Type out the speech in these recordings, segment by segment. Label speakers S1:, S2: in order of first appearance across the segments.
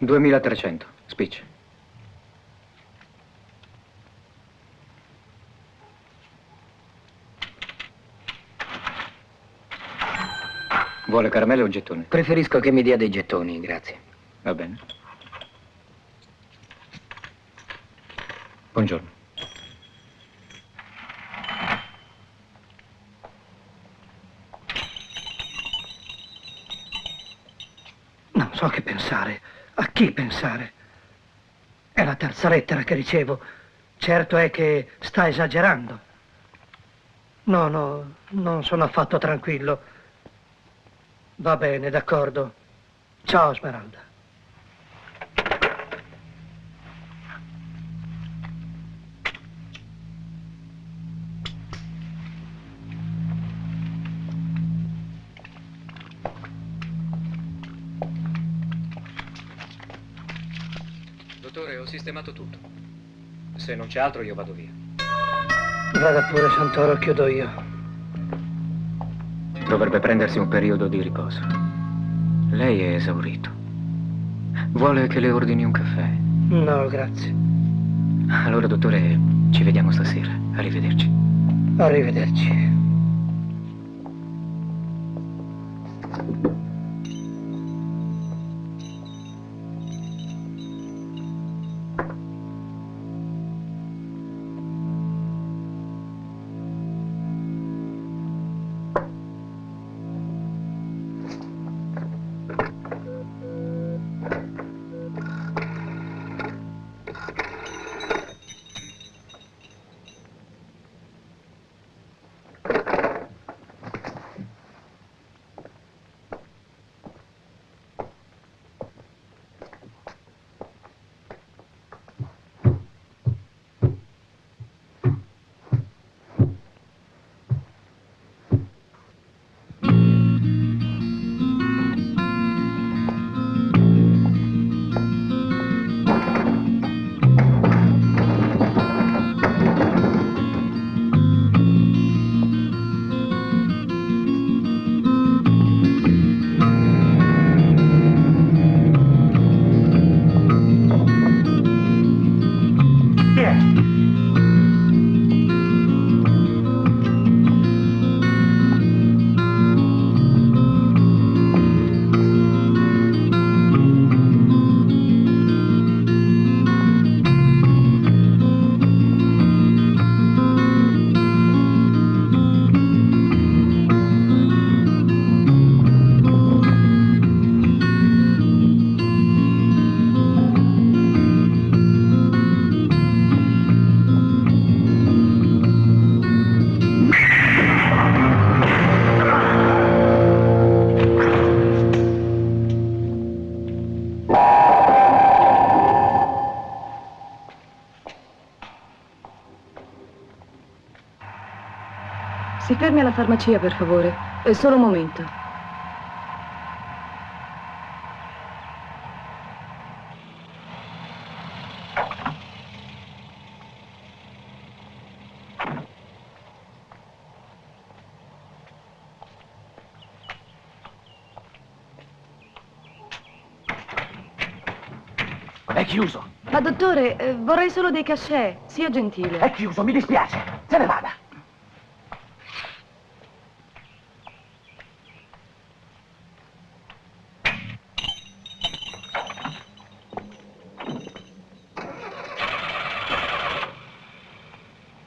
S1: $2.300, Speech. Vuole caramelle o gettoni?
S2: Preferisco che mi dia dei gettoni, grazie.
S1: Va bene. Buongiorno.
S3: Non so che pensare. A chi pensare? È la terza lettera che ricevo. Certo è che sta esagerando. No, non sono affatto tranquillo. Va bene, d'accordo. Ciao, Smeralda.
S1: Dottore, ho sistemato tutto. Se non c'è altro io vado via.
S3: Vada pure, Santoro, chiudo io.
S1: Dovrebbe prendersi un periodo di riposo. Lei è esaurito. Vuole che le ordini un caffè?
S3: No, grazie.
S1: Allora, dottore, ci vediamo stasera. Arrivederci.
S3: Arrivederci.
S4: Si fermi alla farmacia, per favore. È solo un momento.
S5: È chiuso.
S4: Ma dottore, vorrei solo dei cachet. Sia gentile.
S5: È chiuso, mi dispiace. Se ne vada.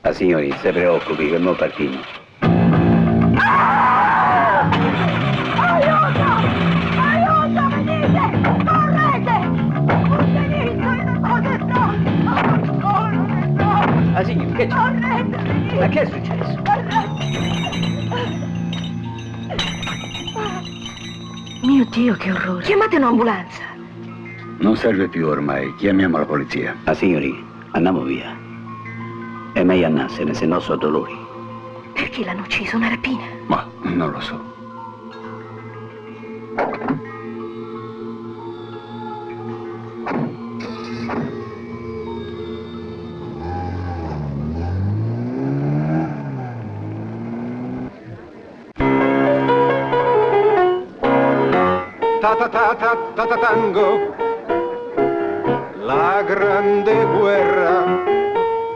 S6: La signori, se preoccupi che mo partiamo.
S7: Aiuto! Aiuto, venite! Correte! Un delitto in una cosa strana!
S2: Ah, signori, che c'è? Ma che è successo?
S4: Mio Dio, che orrore. Chiamate un'ambulanza.
S6: Non serve più ormai, chiamiamo la polizia. Ah, signori, andiamo via. È meglio andarsene, se no so dolori.
S4: Perché l'hanno ucciso? Una rapina?
S6: Ma non lo so.
S7: Tango, la grande guerra,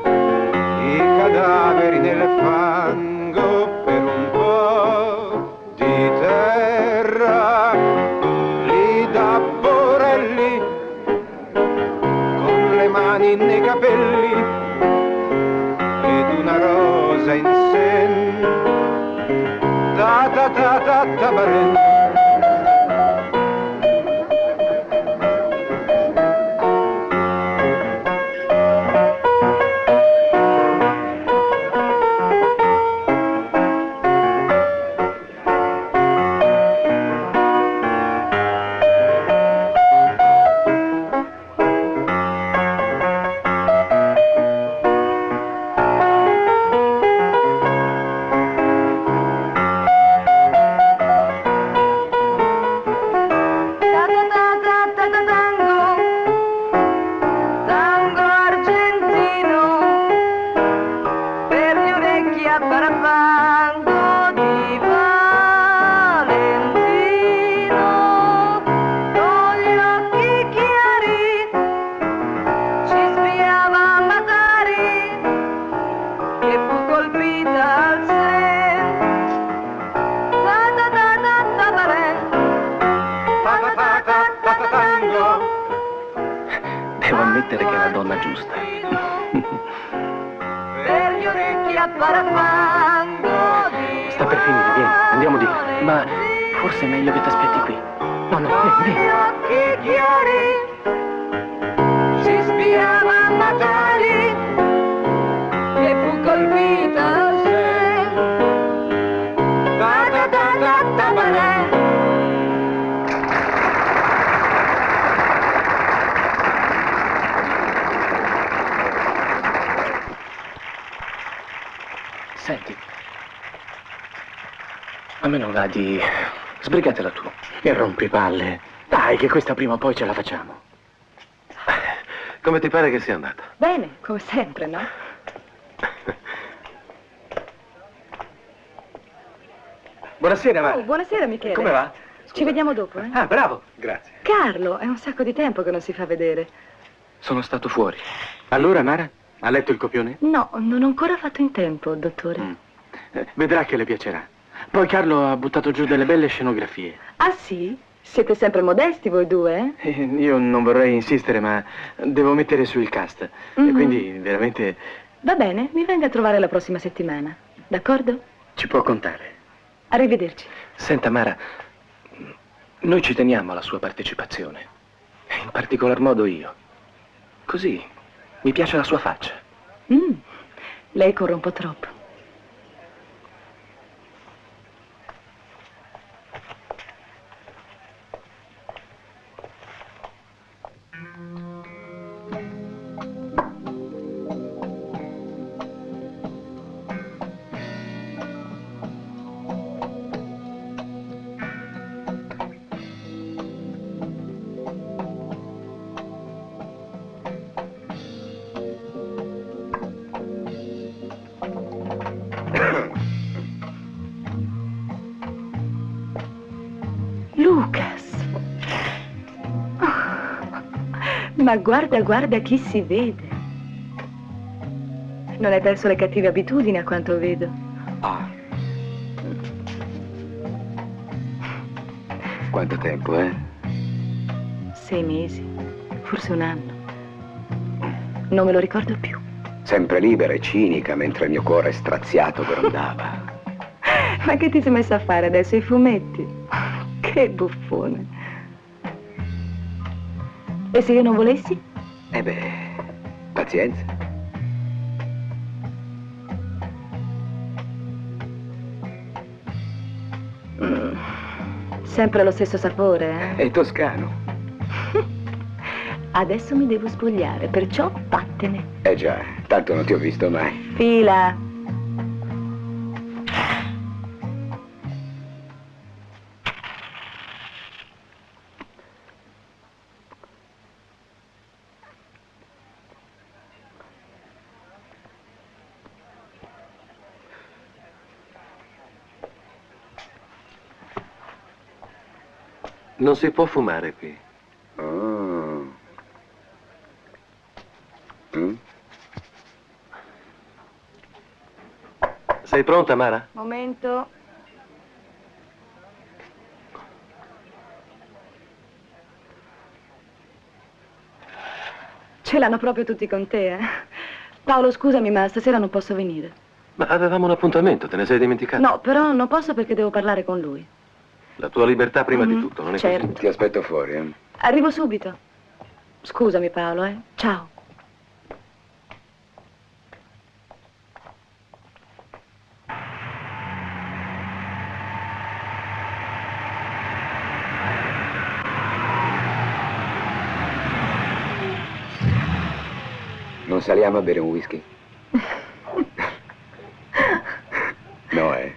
S7: i cadaveri nel fango per un po' di terra, lì da Borelli, con le mani nei capelli, ed una rosa in sen, Tabarelli.
S1: Devo ammettere che è la donna giusta.
S8: Per gli orecchi a parafango.
S1: Sta per finire, vieni, andiamo di là. Ma forse è meglio che ti aspetti qui. No, no, vieni.
S8: Occhi chiari, si spiava a Matari, che fu colpita al sen. Tabarè.
S1: Senti, a me non va di... Sbrigatela tu.
S5: Che rompipalle. Dai, che questa prima o poi ce la facciamo.
S7: Come ti pare che sia andata?
S4: Bene, come sempre, no?
S5: Buonasera, Mara.
S4: Oh, buonasera, Michele.
S5: Come va?
S4: Ci vediamo dopo, eh?
S5: Ah, bravo. Grazie.
S4: Carlo, è un sacco di tempo che non si fa vedere.
S1: Sono stato fuori.
S5: Allora, Mara, ha letto il copione?
S4: No, non ho ancora fatto in tempo, dottore.
S5: Vedrà che le piacerà. Poi Carlo ha buttato giù delle belle scenografie.
S4: Ah, sì? Siete sempre modesti voi due, eh?
S5: Io non vorrei insistere, ma devo mettere su il cast. E quindi, veramente...
S4: Va bene, mi venga a trovare la prossima settimana. D'accordo?
S5: Ci può contare.
S4: Arrivederci.
S1: Senta, Mara, noi ci teniamo alla sua partecipazione. In particolar modo io. Così, mi piace la sua faccia.
S4: Lei corre un po' troppo. Lucas! Ma guarda chi si vede. Non hai perso le cattive abitudini a quanto vedo.
S6: Ah. Quanto tempo, eh?
S4: 6 mesi, forse 1 anno. Non me lo ricordo più.
S6: Sempre libera e cinica, mentre il mio cuore straziato grondava.
S4: Ma che ti sei messa a fare adesso, i fumetti? Che buffone. E se io non volessi?
S6: Pazienza.
S4: Sempre lo stesso sapore,
S5: È toscano.
S4: Adesso mi devo spogliare, perciò vattene.
S6: Eh già, tanto non ti ho visto mai.
S4: Fila.
S9: Non si può fumare qui.
S6: Oh. Mm?
S9: Sei pronta, Mara?
S4: Momento. Ce l'hanno proprio tutti con te, eh? Paolo, scusami, ma stasera non posso venire.
S9: Ma avevamo un appuntamento, te ne sei dimenticato?
S4: No, però non posso perché devo parlare con lui.
S9: La tua libertà prima di
S4: Mhm,
S9: tutto, non è
S4: certo.
S9: così?
S6: Ti aspetto fuori, eh?
S4: Arrivo subito. Scusami, Paolo, eh? Ciao.
S6: Non saliamo a bere un whisky? No, eh?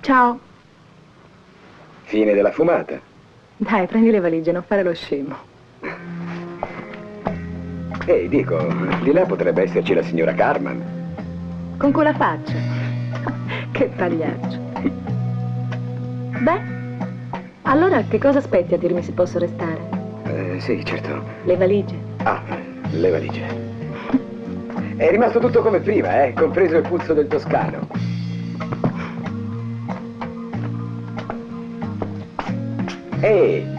S4: Ciao.
S5: Fine della fumata.
S4: Dai, prendi le valigie, non fare lo scemo.
S5: Ehi, dico, di là potrebbe esserci la signora Carman.
S4: Con quella faccia. Che pagliaccio. Beh, allora che cosa aspetti a dirmi se posso restare?
S5: Sì, certo.
S4: Le valigie.
S5: Ah, le valigie. È rimasto tutto come prima, compreso il puzzo del toscano. Ehi!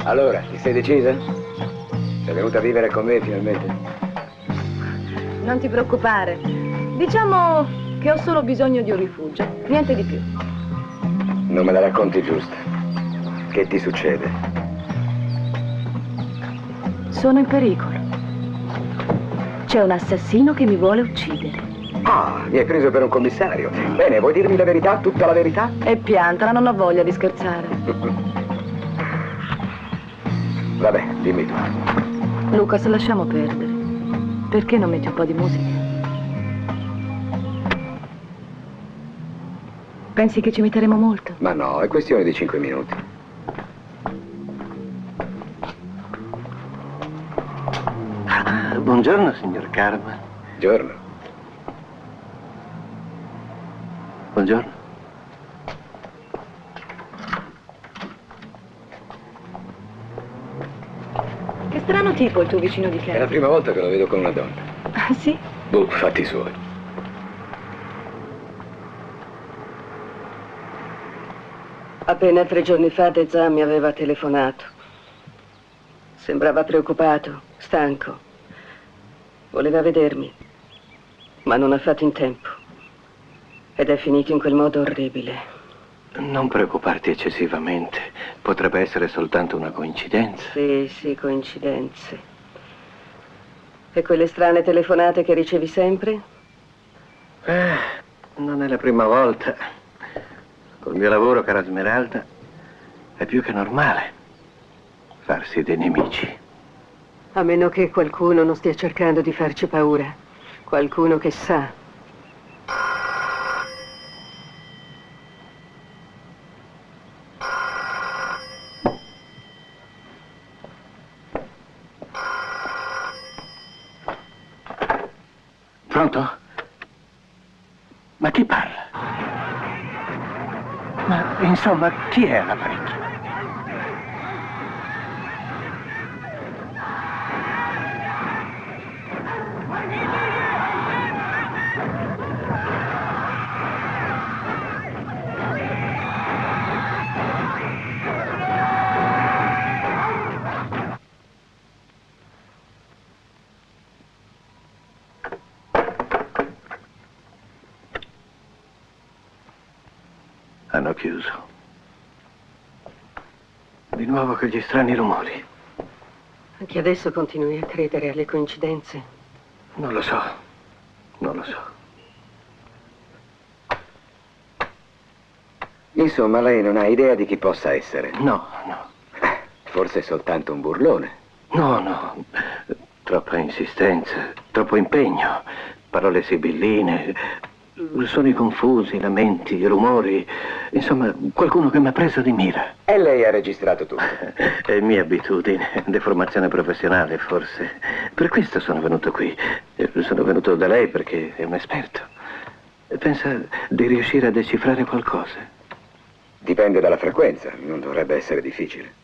S5: Allora, ti sei decisa? Sei venuta a vivere con me finalmente?
S4: Non ti preoccupare. Diciamo che ho solo bisogno di un rifugio, niente di più.
S5: Non me la racconti giusta. Che ti succede?
S4: Sono in pericolo. C'è un assassino che mi vuole uccidere.
S5: Ah, mi hai preso per un commissario. Bene, vuoi dirmi la verità, tutta la verità?
S4: E piantala, non ho voglia di scherzare.
S5: Vabbè, dimmi tu.
S4: Lucas, lasciamo perdere. Perché non metti un po' di musica? Pensi che ci metteremo molto?
S5: Ma no, è questione di 5 minuti.
S9: Buongiorno, signor Carman.
S5: Buongiorno.
S9: Buongiorno.
S4: Che strano tipo il tuo vicino di
S5: È la
S4: casa.
S5: prima volta che lo vedo con una donna.
S4: Ah, sì?
S5: Boh, fatti suoi.
S10: Appena 3 giorni fa Dezza mi aveva telefonato. Sembrava preoccupato, stanco. Voleva vedermi, ma non ha fatto in tempo. Ed è finito in quel modo orribile.
S9: Non preoccuparti eccessivamente. Potrebbe essere soltanto una coincidenza.
S10: Sì, coincidenze. E quelle strane telefonate che ricevi sempre?
S9: Non è la prima volta. Col mio lavoro, cara Smeralda, è più che normale farsi dei nemici.
S10: A meno che qualcuno non stia cercando di farci paura. Qualcuno che sa.
S9: Pronto? Ma chi parla? Ma insomma, chi è all'apparecchio? Hanno chiuso. Di nuovo quegli strani rumori.
S10: Anche adesso continui a credere alle coincidenze.
S9: Non lo so. Non lo so.
S5: Insomma, lei non ha idea di chi possa essere.
S9: No, no.
S5: Forse è soltanto un burlone.
S9: No, no. Troppa insistenza, troppo impegno. Parole sibilline, suoni confusi, lamenti, rumori. Insomma, qualcuno che mi ha preso di mira.
S5: E lei ha registrato tutto.
S9: È mia abitudine, deformazione professionale forse. Per questo sono venuto qui. Sono venuto da lei perché è un esperto. Pensa di riuscire a decifrare qualcosa?
S5: Dipende dalla frequenza, non dovrebbe essere difficile.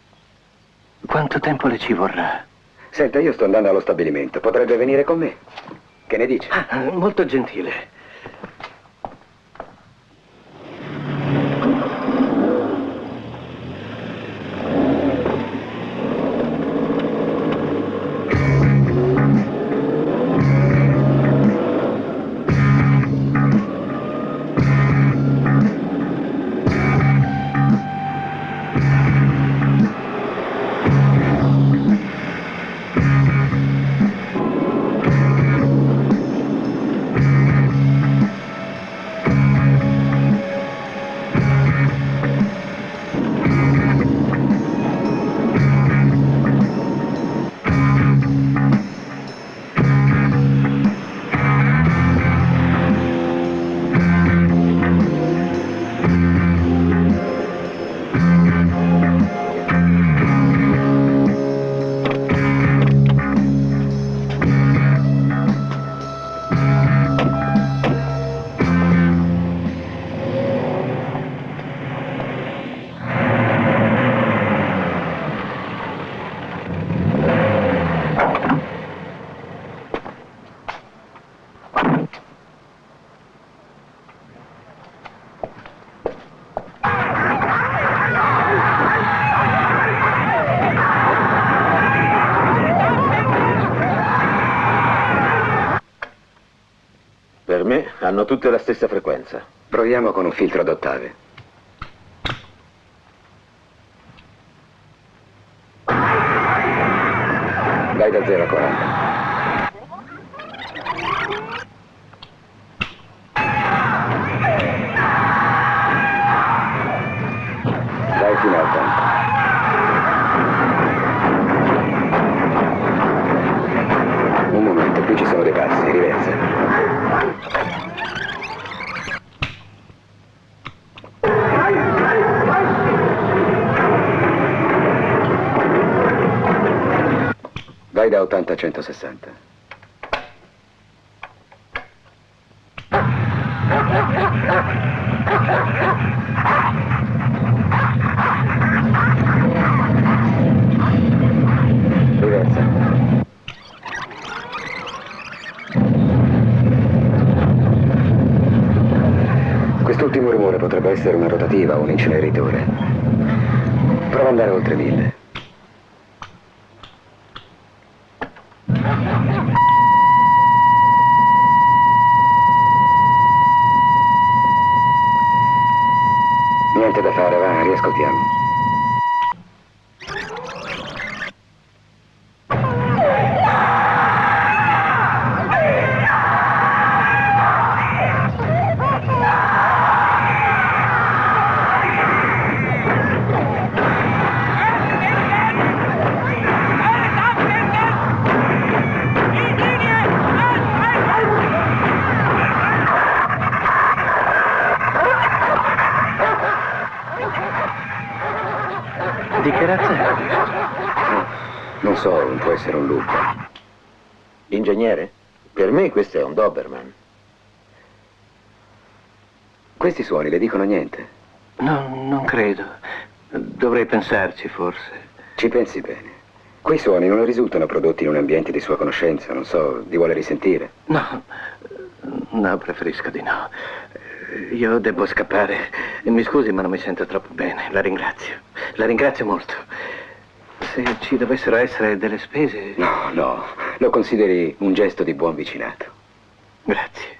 S9: Quanto tempo le ci vorrà?
S5: Senta, io sto andando allo stabilimento, potrebbe venire con me. Che ne dice?
S9: Ah, molto gentile. me hanno tutte la stessa frequenza.
S5: Proviamo con un filtro ad ottave. Vai da 0 a 40. Vai fino a 80. Un momento, qui ci sono dei passi, riversa. Vai da 80 a 160. Riversa. Quest'ultimo rumore potrebbe essere una rotativa o un inceneritore. Prova ad andare oltre 1000. Niente da fare, va, riascoltiamo.
S1: Di che razza è?
S5: Non so, può essere un lupo.
S9: Ingegnere? Per me questo è un Doberman.
S5: Questi suoni le dicono niente?
S9: No, non credo. Dovrei pensarci, forse.
S5: Ci pensi bene. Quei suoni non le risultano prodotti in un ambiente di sua conoscenza, non so, li vuole risentire?
S9: No, preferisco di no. Io devo scappare. Mi scusi, ma non mi sento troppo bene. La ringrazio. La ringrazio molto. Se ci dovessero essere delle spese...
S5: No, lo consideri un gesto di buon vicinato.
S9: Grazie.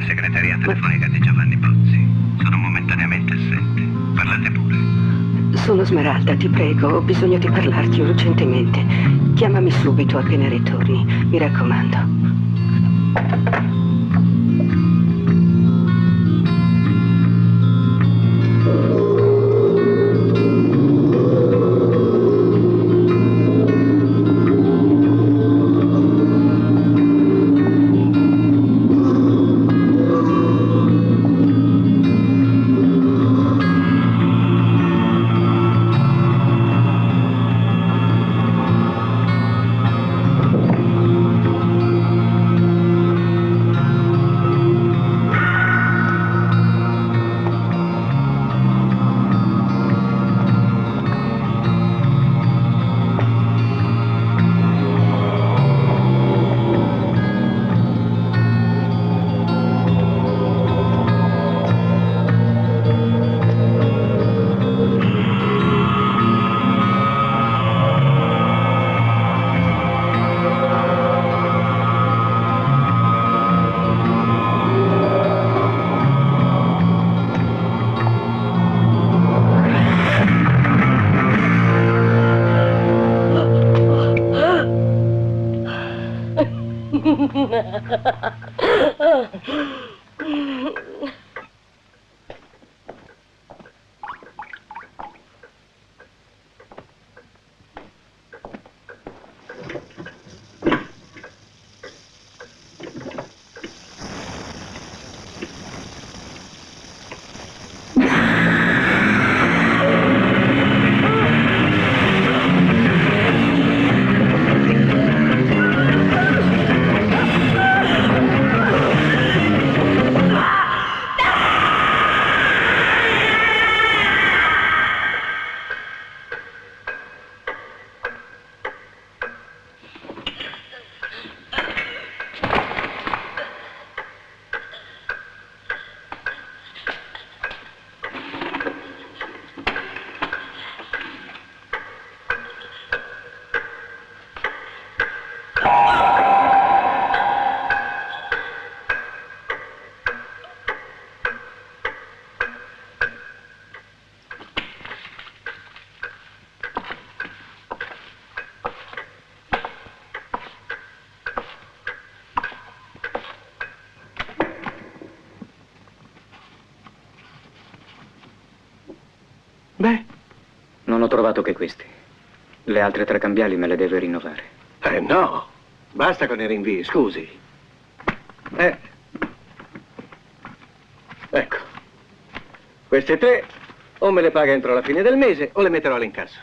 S11: segreteria telefonica di Giovanni Bozzi. Sono momentaneamente assente. Parlate pure.
S10: Sono Smeralda, ti prego, ho bisogno di parlarti urgentemente. Chiamami subito appena ritorni, mi raccomando.
S9: Beh?
S1: Non ho trovato che questi. Le altre 3 cambiali me le deve rinnovare.
S9: No. Basta con i rinvii, scusi. Ecco. Queste 3 o me le paga entro la fine del mese o le metterò all'incasso.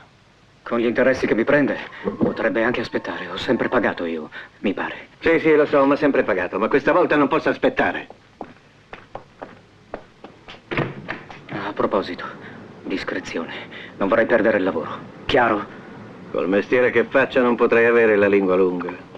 S1: Con gli interessi che mi prende, potrebbe anche aspettare. Ho sempre pagato io, mi pare.
S9: Sì, lo so, ma sempre pagato. Ma questa volta non posso aspettare.
S1: A proposito, discrezione. Non vorrei perdere il lavoro. Chiaro?
S9: Col mestiere che faccio non potrei avere la lingua lunga.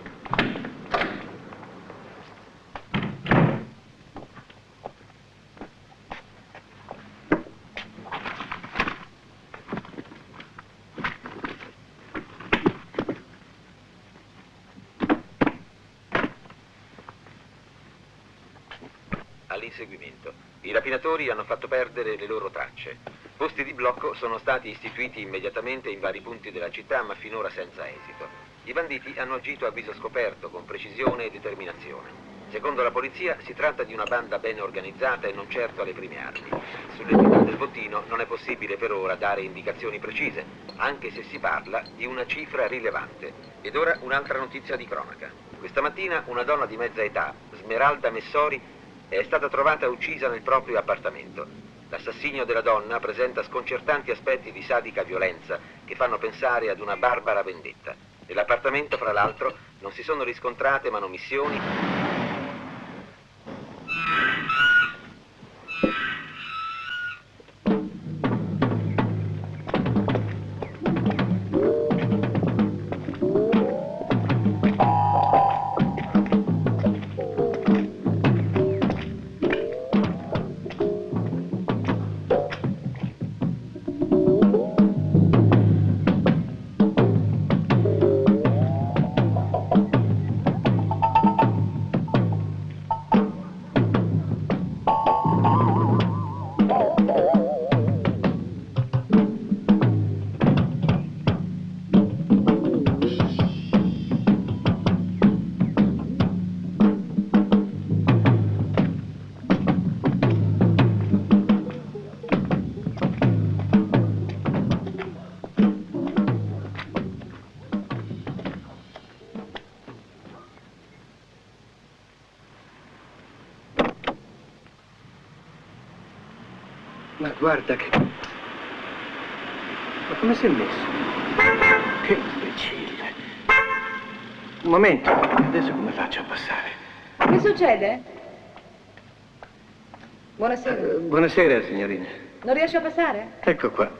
S12: All'inseguimento. I rapinatori hanno fatto perdere le loro tracce. Posti di blocco sono stati istituiti immediatamente in vari punti della città, ma finora senza esito. I banditi hanno agito a viso scoperto, con precisione e determinazione. Secondo la polizia si tratta di una banda ben organizzata e non certo alle prime armi. Sull'entità del bottino non è possibile per ora dare indicazioni precise, anche se si parla di una cifra rilevante. Ed ora un'altra notizia di cronaca. Questa mattina una donna di mezza età, Smeralda Messori, è stata trovata uccisa nel proprio appartamento. L'assassinio della donna presenta sconcertanti aspetti di sadica violenza che fanno pensare ad una barbara vendetta. Nell'appartamento, fra l'altro, non si sono riscontrate manomissioni.
S9: Ma guarda che... Ma come si è messo? Che imbecille. Un momento, adesso come faccio a passare?
S4: Che succede? Buonasera.
S9: Buonasera, signorina.
S4: Non riesci a passare?
S9: Ecco qua.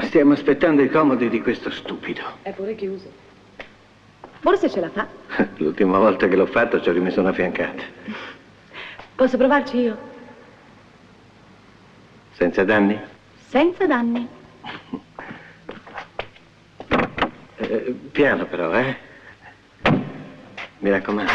S9: Stiamo aspettando i comodi di questo stupido.
S4: È pure chiuso. Forse ce la fa.
S9: L'ultima volta che l'ho fatto ci ho rimesso una fiancata.
S4: Posso provarci io?
S9: Senza danni?
S4: Senza danni.
S9: Piano però, eh? Mi raccomando.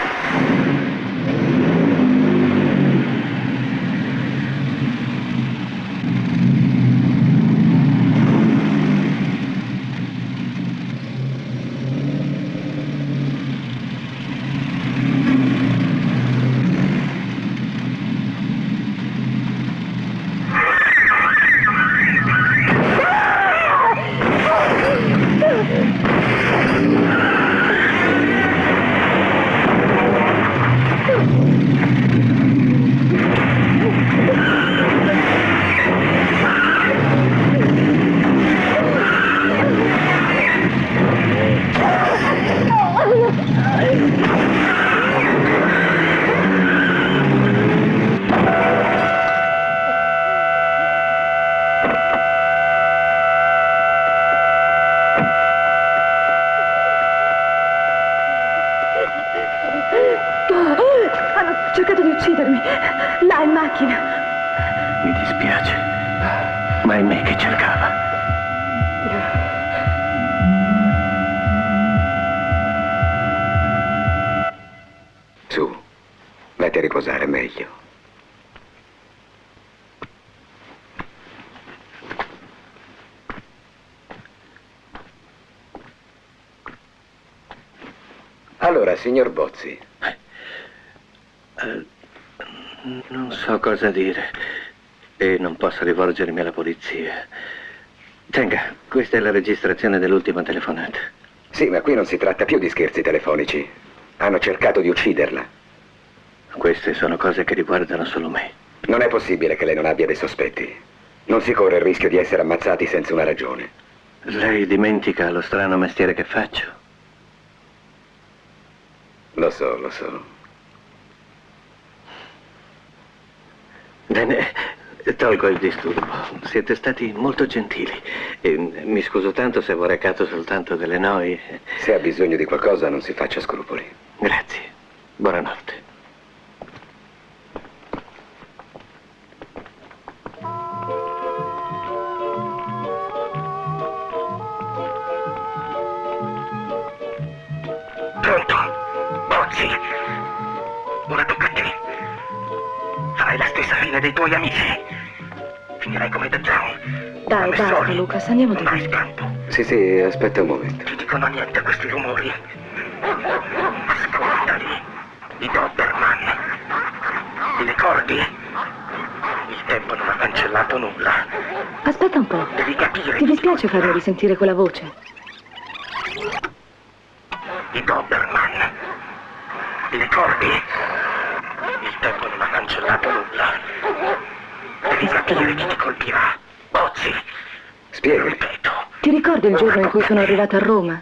S4: macchina.
S9: Mi dispiace, ma è me che cercava.
S5: Su, vatti a riposare, meglio. Allora, signor Bozzi.
S9: Non so cosa dire e non posso rivolgermi alla polizia. Tenga, questa è la registrazione dell'ultima telefonata.
S5: Sì, ma qui non si tratta più di scherzi telefonici. Hanno cercato di ucciderla.
S9: Queste sono cose che riguardano solo me.
S5: Non è possibile che lei non abbia dei sospetti. Non si corre il rischio di essere ammazzati senza una ragione.
S9: Lei dimentica lo strano mestiere che faccio?
S5: Lo so, lo so.
S9: Bene, tolgo il disturbo. Siete stati molto gentili. E mi scuso tanto se ho recato soltanto delle noie.
S5: Se ha bisogno di qualcosa non si faccia scrupoli.
S9: Grazie. Buonanotte.
S13: Pronto? Bozzi? Ora tocca a te. Farai la stessa fine dei tuoi amici. Finirai come The Town.
S4: Dai, basta, Lucas, andiamo di qui.
S5: Sì, aspetta un momento.
S13: Non dicono niente questi rumori. Ascoltali. I Doberman. Ti ricordi? Il tempo non ha cancellato nulla.
S4: Aspetta un po'.
S13: Devi capire.
S4: Ti dispiace farmi risentire quella voce?
S13: I Doberman. Ti ricordi? Il tempo non ha cancellato nulla. Devi capire chi ti colpirà. Bozzi.
S5: Spiegami.
S13: Ripeto.
S4: Ti ricordi il giorno in cui sono arrivata a Roma?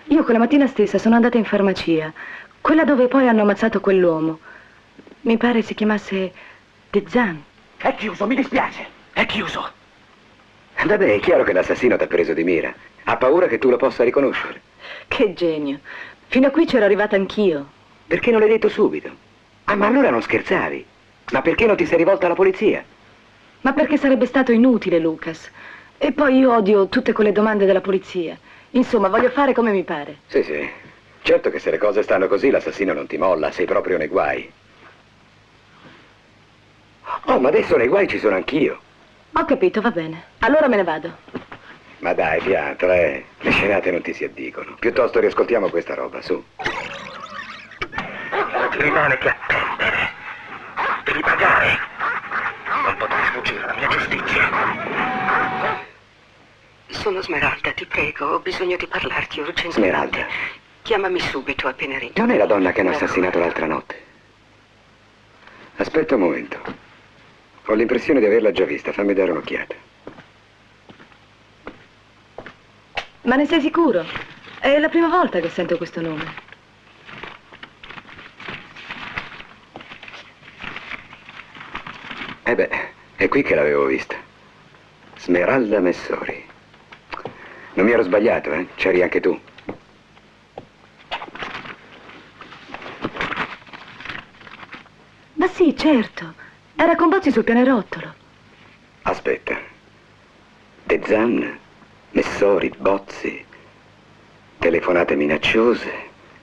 S4: Io quella mattina stessa sono andata in farmacia, quella dove poi hanno ammazzato quell'uomo. Mi pare si chiamasse De Zan.
S13: È chiuso, mi dispiace. È chiuso.
S5: Vabbè, è chiaro che l'assassino t'ha preso di mira. Ha paura che tu lo possa riconoscere.
S4: Che genio. Fino a qui c'ero arrivata anch'io.
S5: Perché non l'hai detto subito? Ah, ma allora non scherzavi. Ma perché non ti sei rivolta alla polizia?
S4: Ma perché sarebbe stato inutile, Lucas. E poi io odio tutte quelle domande della polizia. Insomma, voglio fare come mi pare.
S5: Sì, sì. Certo che se le cose stanno così l'assassino non ti molla, sei proprio nei guai. Oh, ma adesso nei guai ci sono anch'io.
S4: Ho capito, va bene. Allora me ne vado.
S5: Ma dai, piantala, Le scenate non ti si addicono. Piuttosto riascoltiamo questa roba, su.
S13: Non ti rimane che attendere. Devi pagare. Non potrei sfuggire alla mia giustizia.
S10: Sono Smeralda, ti prego, ho bisogno di parlarti urgentemente.
S5: Smeralda.
S10: Chiamami subito appena rientri.
S5: Non è la donna che hanno assassinato l'altra notte? Aspetta un momento. Ho l'impressione di averla già vista, fammi dare un'occhiata.
S4: Ma ne sei sicuro? È la prima volta che sento questo nome.
S5: Beh, è qui che l'avevo vista. Smeralda Messori. Non mi ero sbagliato, eh? C'eri anche tu.
S4: Ma sì, certo. Era con Bozzi sul pianerottolo.
S5: Aspetta. De Zan, Messori, Bozzi, telefonate minacciose,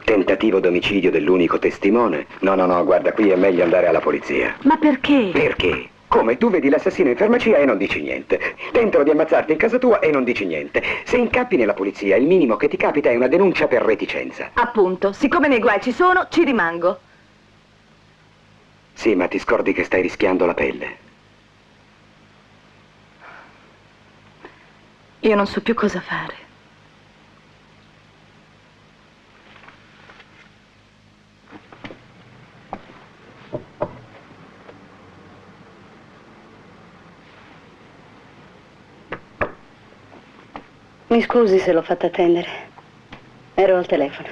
S5: tentativo d'omicidio dell'unico testimone. No, guarda, qui è meglio andare alla polizia.
S4: Ma perché?
S5: Perché? Come? Tu vedi l'assassino in farmacia e non dici niente. Tentano di ammazzarti in casa tua e non dici niente. Se incappi nella polizia, il minimo che ti capita è una denuncia per reticenza.
S4: Appunto, siccome nei guai ci sono, ci rimango.
S5: Sì, ma ti scordi che stai rischiando la pelle.
S4: Io non so più cosa fare.
S10: Mi scusi se l'ho fatta attendere. Ero al telefono.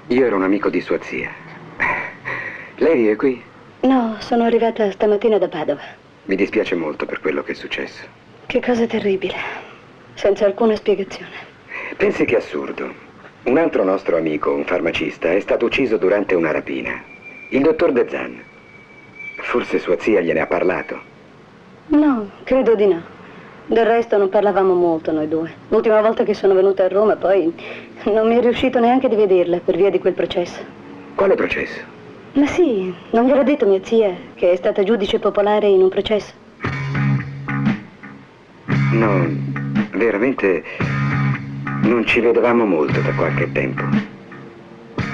S5: Io ero un amico di sua zia. Lei è qui?
S10: No, sono arrivata stamattina da Padova.
S5: Mi dispiace molto per quello che è successo.
S10: Che cosa terribile. Senza alcuna spiegazione.
S5: Pensi che assurdo. Un altro nostro amico, un farmacista, è stato ucciso durante una rapina. Il dottor De Zan. Fu Forse sua zia gliene ha parlato.
S14: No, credo di no. Del resto non parlavamo molto noi due. L'ultima volta che sono venuta a Roma poi non mi è riuscito neanche di vederla per via di quel processo.
S5: Quale processo?
S14: Ma sì, non gliel'ha detto mia zia che è stata giudice popolare in un processo?
S5: No, veramente non ci vedevamo molto da qualche tempo.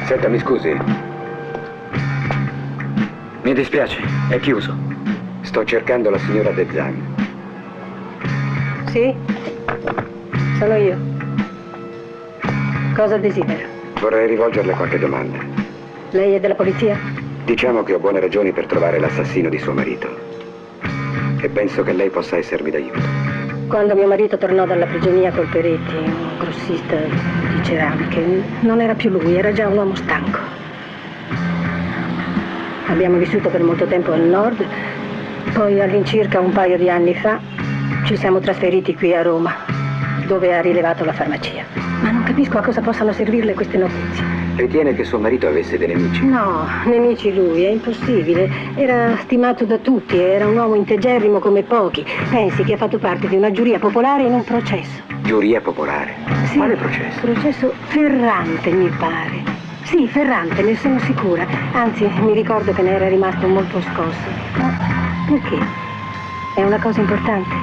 S5: Senta, mi scusi.
S1: Mi dispiace, è chiuso.
S5: Sto cercando la signora De Zan.
S14: Sì, sono io. Cosa desidera?
S5: Vorrei rivolgerle qualche domanda.
S14: Lei è della polizia?
S5: Diciamo che ho buone ragioni per trovare l'assassino di suo marito. E penso che lei possa essermi d'aiuto.
S14: Quando mio marito tornò dalla prigionia col Peretti, un grossista di ceramiche, non era più lui, era già un uomo stanco. Abbiamo vissuto per molto tempo al nord, poi all'incirca un paio di anni fa ci siamo trasferiti qui a Roma, dove ha rilevato la farmacia. Ma non capisco a cosa possano servirle queste notizie.
S5: Ritiene che suo marito avesse dei nemici?
S14: No, nemici lui, è impossibile. Era stimato da tutti, era un uomo integerrimo come pochi. Pensi che ha fatto parte di una giuria popolare in un processo.
S5: Giuria popolare?
S14: Sì,
S5: quale processo?
S14: Processo Ferrante, mi pare. Sì, Ferrante, ne sono sicura. Anzi, mi ricordo che ne era rimasto molto scosso. Ma perché? È una cosa importante?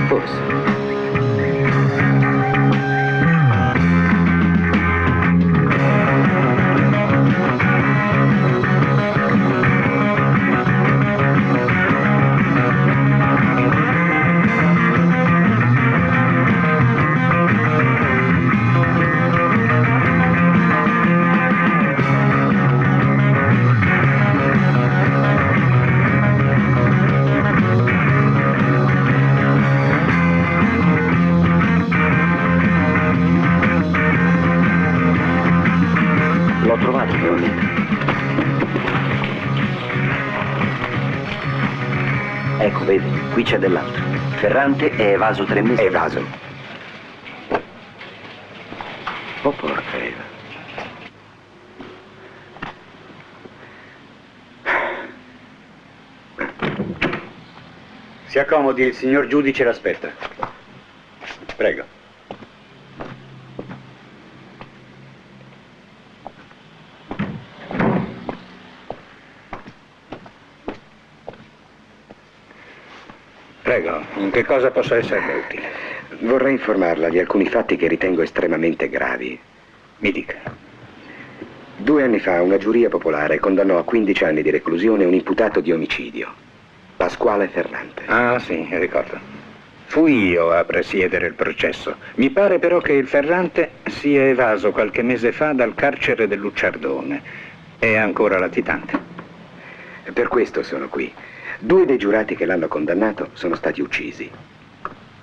S5: Forse.
S1: L'ho trovato finalmente. Ecco, vedi, qui c'è dell'altro. Ferrante è evaso 3 mesi.
S5: Evaso? Oh, porca Eva.
S6: Si accomodi, il signor giudice l'aspetta. Prego. Prego, in che cosa posso esserle utile?
S5: Vorrei informarla di alcuni fatti che ritengo estremamente gravi.
S6: Mi dica.
S5: 2 anni fa una giuria popolare condannò a 15 anni di reclusione un imputato di omicidio, Pasquale Ferrante.
S6: Ah, sì, ricordo. Fui io a presiedere il processo. Mi pare però che il Ferrante sia evaso qualche mese fa dal carcere del Lucciardone. È ancora latitante.
S5: Per questo sono qui. 2 dei giurati che l'hanno condannato sono stati uccisi.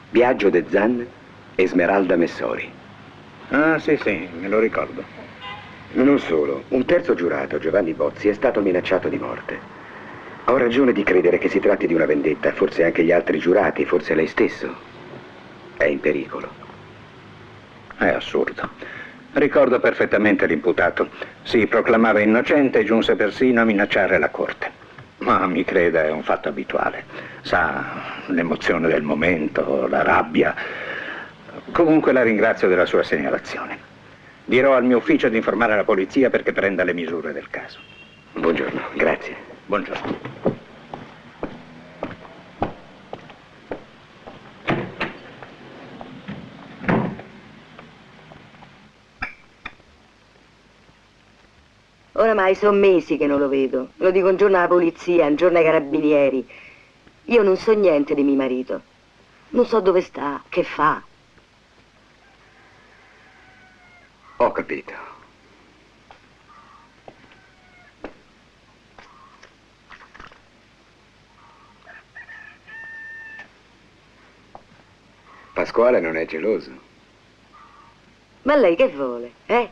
S5: Biagio De Zan e Smeralda Messori.
S6: Ah, sì, me lo ricordo.
S5: Non solo, un terzo giurato, Giovanni Bozzi, è stato minacciato di morte. Ho ragione di credere che si tratti di una vendetta, forse anche gli altri giurati, forse lei stesso. È in pericolo.
S6: È assurdo. Ricordo perfettamente l'imputato. Si proclamava innocente e giunse persino a minacciare la corte. Ma mi creda, è un fatto abituale. Sa, l'emozione del momento, la rabbia. Comunque la ringrazio della sua segnalazione. Dirò al mio ufficio di informare la polizia perché prenda le misure del caso.
S5: Buongiorno, grazie.
S6: Buongiorno.
S10: Oramai sono mesi che non lo vedo. Lo dico un giorno alla polizia, un giorno ai carabinieri. Io non so niente di mio marito. Non so dove sta, che fa.
S5: Ho capito. Pasquale non è geloso.
S10: Ma lei che vuole, eh?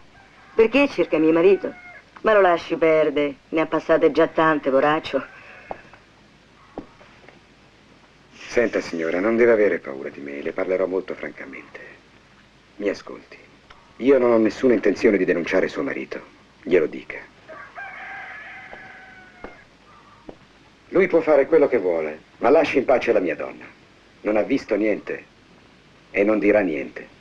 S10: Perché cerca mio marito? Ma lo lasci perdere, ne ha passate già tante, poraccio.
S5: Senta, signora, non deve avere paura di me, le parlerò molto francamente. Mi ascolti. Io non ho nessuna intenzione di denunciare suo marito, glielo dica. Lui può fare quello che vuole, ma lasci in pace la mia donna. Non ha visto niente e non dirà niente.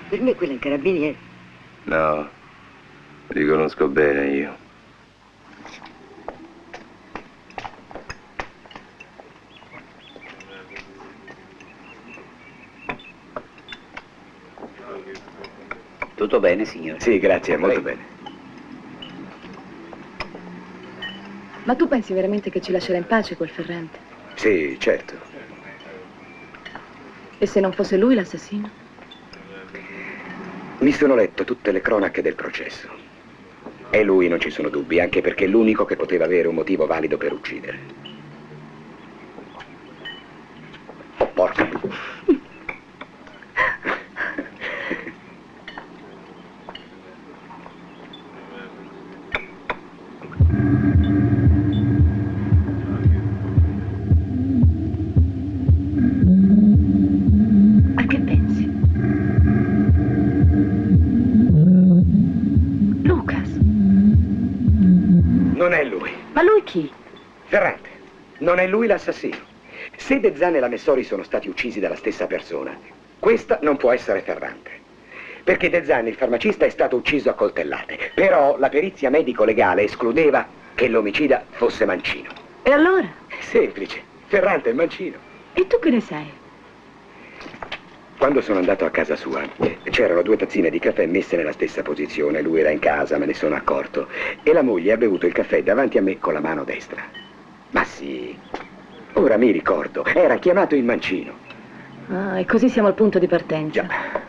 S10: Per me quello è un carabiniere.
S9: No, li conosco bene io.
S2: Tutto bene, signore?
S5: Sì, grazie, molto bene.
S4: Ma tu pensi veramente che ci lascerà in pace quel Ferrante?
S5: Sì, certo.
S4: E se non fosse lui l'assassino?
S5: Mi sono letto tutte le cronache del processo. E lui non ci sono dubbi, anche perché è l'unico che poteva avere un motivo valido per uccidere. Oh, porca.
S4: A che pensi? Lucas.
S5: Non è lui.
S4: Ma lui chi?
S5: Ferrante. Non è lui l'assassino. Se De Zan e la Messori sono stati uccisi dalla stessa persona, questa non può essere Ferrante. Perché De Zan, il farmacista, è stato ucciso a coltellate. Però la perizia medico-legale escludeva che l'omicida fosse Mancino.
S4: E allora?
S5: Semplice. Ferrante è Mancino.
S4: E tu che ne sai?
S5: Quando sono andato a casa sua, c'erano 2 tazzine di caffè messe nella stessa posizione. Lui era in casa, me ne sono accorto. E la moglie ha bevuto il caffè davanti a me con la mano destra. Ma sì, ora mi ricordo, era chiamato il Mancino.
S4: Ah, e così siamo al punto di partenza.
S5: Già.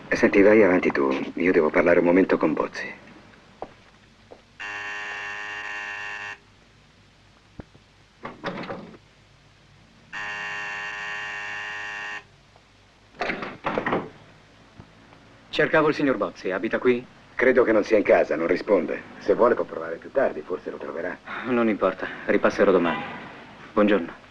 S5: Senti, vai avanti tu. Io devo parlare un momento con Bozzi.
S1: Cercavo il signor Bozzi, abita qui?
S5: Credo che non sia in casa, non risponde. Se vuole può provare più tardi, forse lo troverà.
S1: Non importa, ripasserò domani. Buongiorno.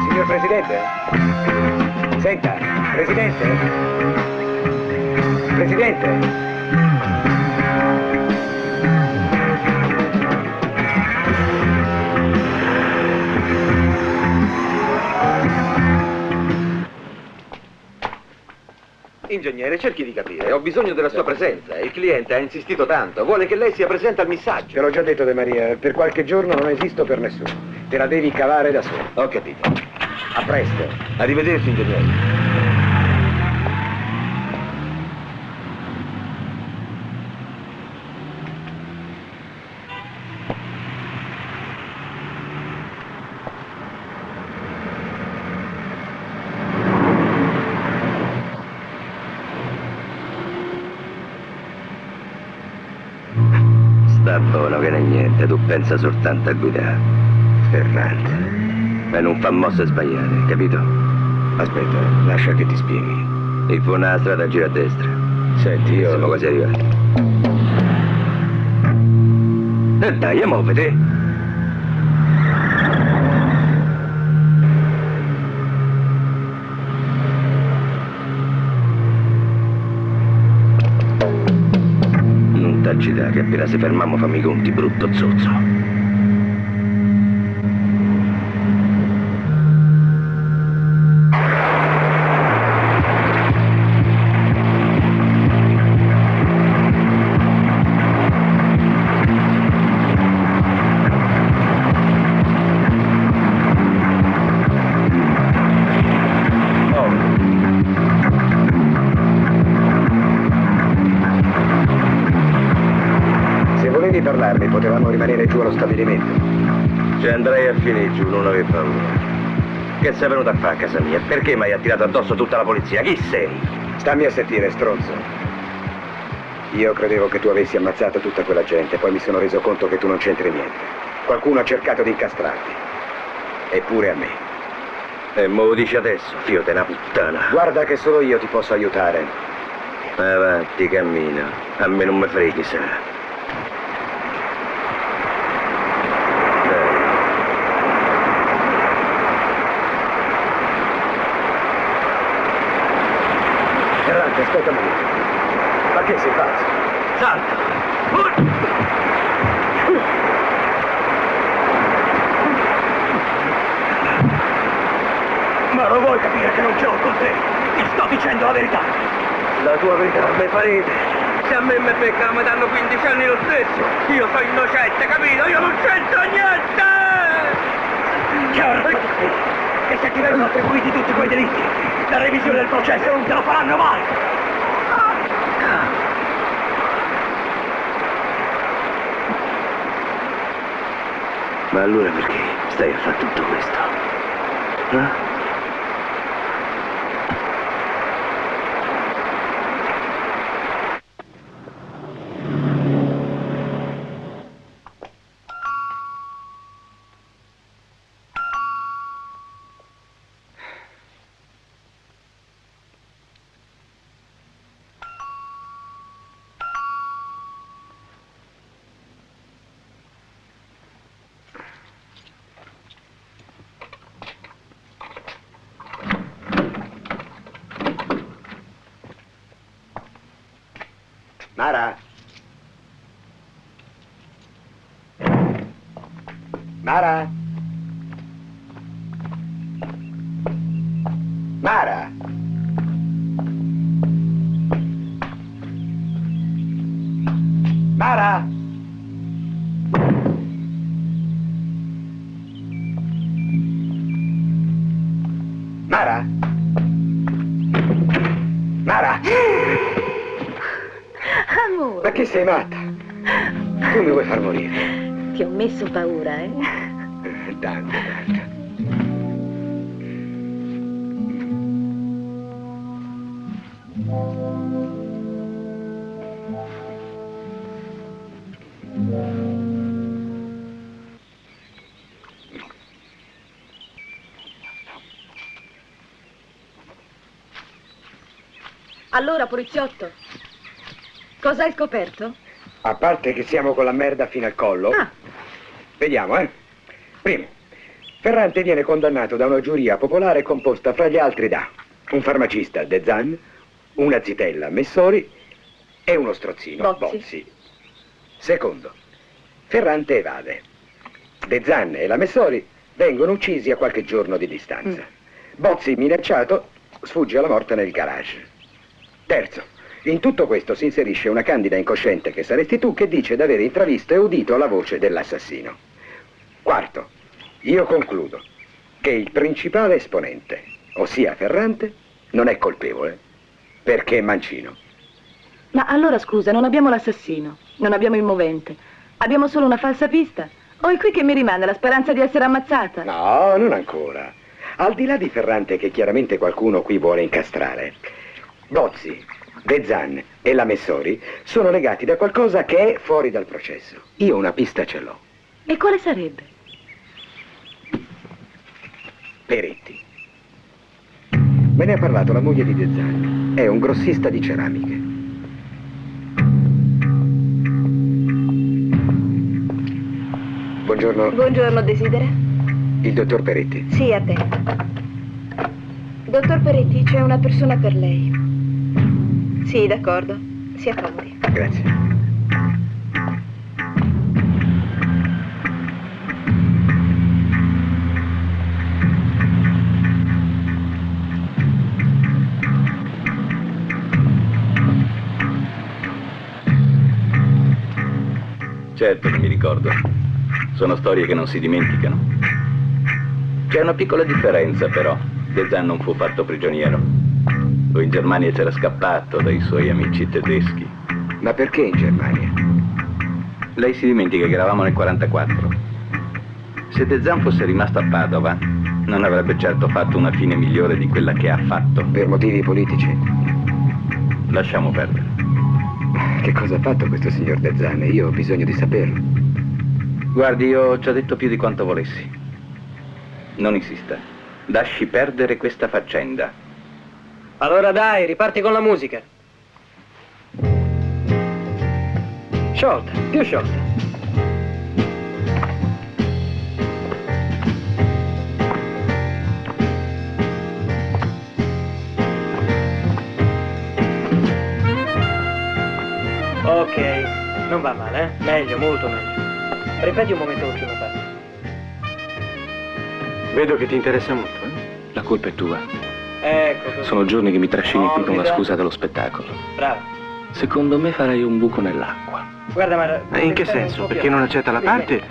S5: Signor Presidente? Senta, Presidente? Presidente?
S12: Ingegnere, cerchi di capire. Ho bisogno della sua presenza. Il cliente ha insistito tanto. Vuole che lei sia presente al missaggio.
S5: Te l'ho già detto, De Maria, per qualche giorno non esisto per nessuno. Te la devi cavare da solo.
S12: Ho capito.
S5: A presto.
S12: Arrivederci, ingegnere.
S9: Sta buono che non è niente, tu pensa soltanto a guidare.
S5: Ferrante.
S9: Ma non fa mosse sbagliate, capito?
S5: Aspetta, lascia che ti spieghi.
S9: Il fu una strada gira a destra.
S5: Senti, io...
S9: Siamo quasi arrivati. E dai, muovete! Non t'agitare, che appena si fermamo fammi i conti, brutto zozzo.
S5: Potevamo rimanere giù allo stabilimento.
S13: Ci andrei a finire giù, non avevo paura. Che sei venuto a fare a casa mia? Perché mi hai attirato addosso tutta la polizia? Chi sei?
S5: Stammi a sentire, stronzo. Io credevo che tu avessi ammazzato tutta quella gente, poi mi sono reso conto che tu non c'entri niente. Qualcuno ha cercato di incastrarti. Eppure a me.
S13: E mo lo dici adesso, figlio di una puttana.
S5: Guarda che solo io ti posso aiutare.
S13: Avanti, cammina. A me non mi freghi, sa.
S5: Aspetta un momento. Ma che sei pazzo?
S13: Salta!
S3: Ma lo vuoi capire che non ce l'ho con te? Ti sto dicendo la verità.
S13: La tua verità mi farete. Se a me mi pecca mi danno 15 anni lo stesso. Io sono innocente, capito? Io non c'entro niente!
S3: Chiaro! Che se ti vengono attribuiti tutti quei delitti, la revisione del processo non te lo faranno mai!
S13: Ma allora perché stai a fare tutto questo? Eh?
S5: Mara? Mara? Mara? Mara? Mara? Mara?
S4: Amore.
S5: Ma che sei matta? Tu mi vuoi far morire?
S4: Ti ho messo paura, eh?
S5: Tanto, tanto.
S4: Allora, poliziotto, cosa hai scoperto?
S5: A parte che siamo con la merda fino al collo.
S4: Ah.
S5: Vediamo, eh. Primo, Ferrante viene condannato da una giuria popolare composta fra gli altri da un farmacista, De Zan, una zitella, Messori, e uno strozzino, Bozzi. Secondo, Ferrante evade. De Zan e la Messori vengono uccisi a qualche giorno di distanza. Bozzi, minacciato, sfugge alla morte nel garage. Terzo, in tutto questo si inserisce una candida incosciente che saresti tu che dice di aver intravisto e udito la voce dell'assassino. Quarto, io concludo che il principale esponente, ossia Ferrante, non è colpevole perché è mancino.
S4: Ma allora scusa, non abbiamo l'assassino, non abbiamo il movente, abbiamo solo una falsa pista? O è qui che mi rimane la speranza di essere ammazzata?
S5: No, non ancora. Al di là di Ferrante che chiaramente qualcuno qui vuole incastrare, Bozzi, De Zan e la Messori sono legati da qualcosa che è fuori dal processo. Io una pista ce l'ho.
S4: E quale sarebbe?
S5: Peretti. Me ne ha parlato la moglie di De Zan. È un grossista di ceramiche. Buongiorno.
S14: Buongiorno, desidera?
S5: Il dottor Peretti.
S14: Sì, a te. Dottor Peretti, c'è una persona per lei. Sì, d'accordo. Si accomodi.
S5: Grazie.
S15: Certo che mi ricordo. Sono storie che non si dimenticano. C'è una piccola differenza, però. De Zan non fu fatto prigioniero. Lui in Germania c'era scappato dai suoi amici tedeschi.
S5: Ma perché in Germania?
S15: Lei si dimentica che eravamo nel 44. Se De Zan fosse rimasto a Padova, non avrebbe certo fatto una fine migliore di quella che ha fatto.
S5: Per motivi politici?
S15: Lasciamo perdere.
S5: Che cosa ha fatto questo signor De Zan? Io ho bisogno di saperlo.
S15: Guardi, io ho già detto più di quanto volessi. Non insista. Lasci perdere questa faccenda.
S3: Allora dai, riparti con la musica. Sciolta, più sciolta. Ok, non va male, eh? Meglio, molto meglio. Ripeti un momento l'ultima parte.
S1: Vedo che ti interessa molto, eh? La colpa è tua.
S3: Ecco così.
S1: Sono giorni che mi trascini qui con la
S3: Orbita.
S1: scusa dello spettacolo.
S3: Bravo.
S1: Secondo me farei un buco nell'acqua.
S3: Guarda, ma...
S1: In che senso? Perché non accetta la parte?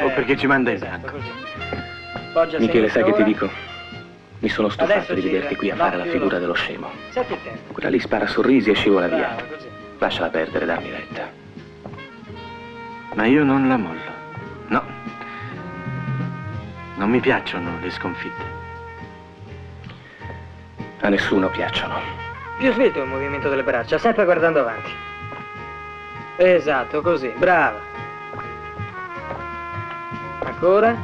S1: O perché ci manda in
S3: esatto,
S1: bianco?
S3: Poggia
S1: Michele, sai che ti
S3: sinistra
S1: dico? Mi sono
S3: Adesso
S1: stufato di
S3: gira.
S1: vederti qui a
S3: No,
S1: fare la
S3: più
S1: figura
S3: veloce.
S1: dello scemo.
S3: ora. Senti il tempo.
S1: Quella lì spara sorrisi e scivola via.
S3: Bravo, così.
S1: Lasciala perdere, dammi retta.
S9: Ma io non la mollo. No. Non mi piacciono le sconfitte.
S1: A nessuno piacciono.
S3: Più svelto il movimento delle braccia, sempre guardando avanti. Esatto, così, brava. Ancora?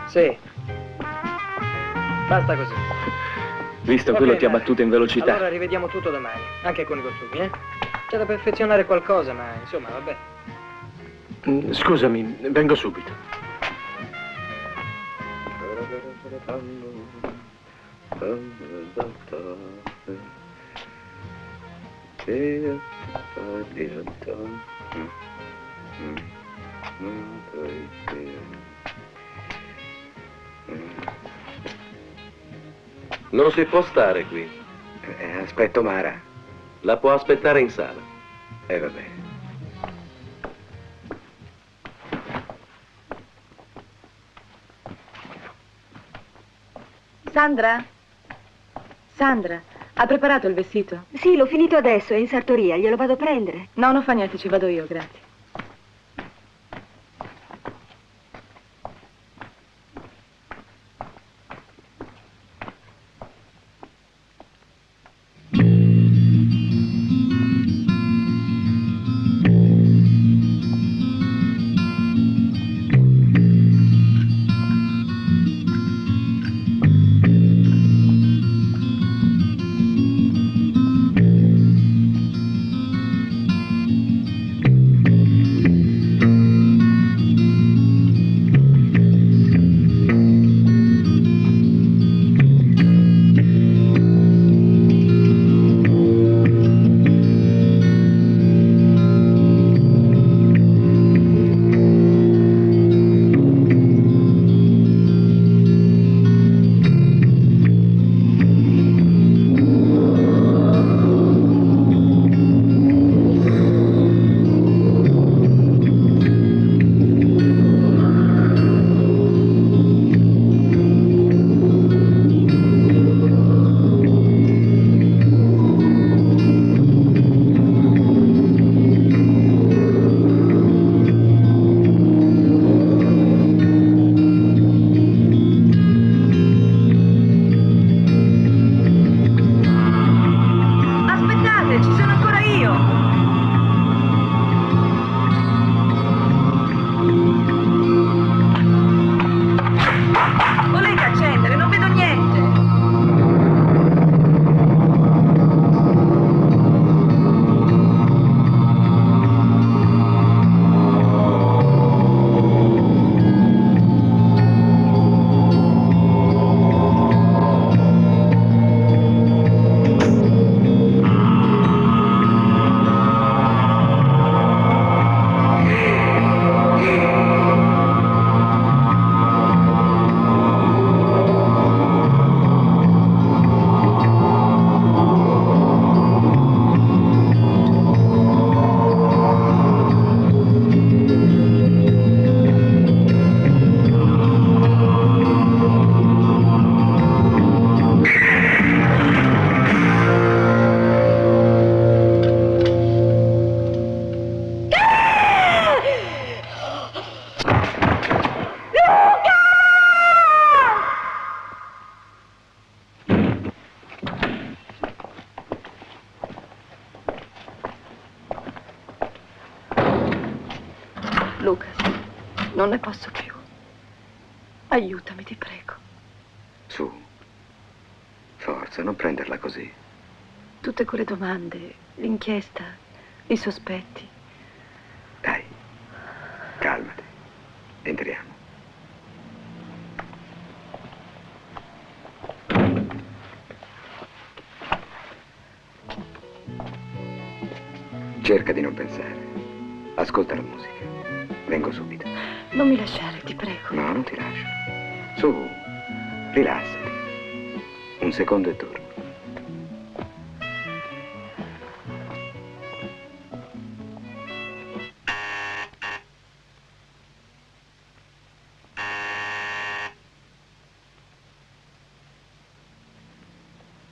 S3: Sì. Basta così.
S1: Visto
S3: Va
S1: quello
S3: bene,
S1: ti ha
S3: dai.
S1: battuto in velocità.
S3: Allora rivediamo tutto domani, anche con i costumi, eh? C'è da perfezionare qualcosa, ma insomma, vabbè.
S9: Scusami, vengo subito.
S16: Non si può stare qui.
S5: Aspetto Mara.
S16: La può aspettare in sala.
S5: Vabbè.
S4: Sandra? Sandra, ha preparato il vestito?
S14: Sì, l'ho finito adesso, è in sartoria, glielo vado a prendere.
S4: No, non fa niente, ci vado io, grazie. Non ne posso più. Aiutami, ti prego.
S5: Su. Forza, non prenderla così.
S4: Tutte quelle domande, l'inchiesta, i sospetti.
S5: Dai, calmati. Entriamo. Cerca di non pensare. Ascolta la musica. Vengo subito.
S4: Non mi lasciare, ti prego.
S5: No, non ti lascio. Su, rilassati. Un secondo e torno.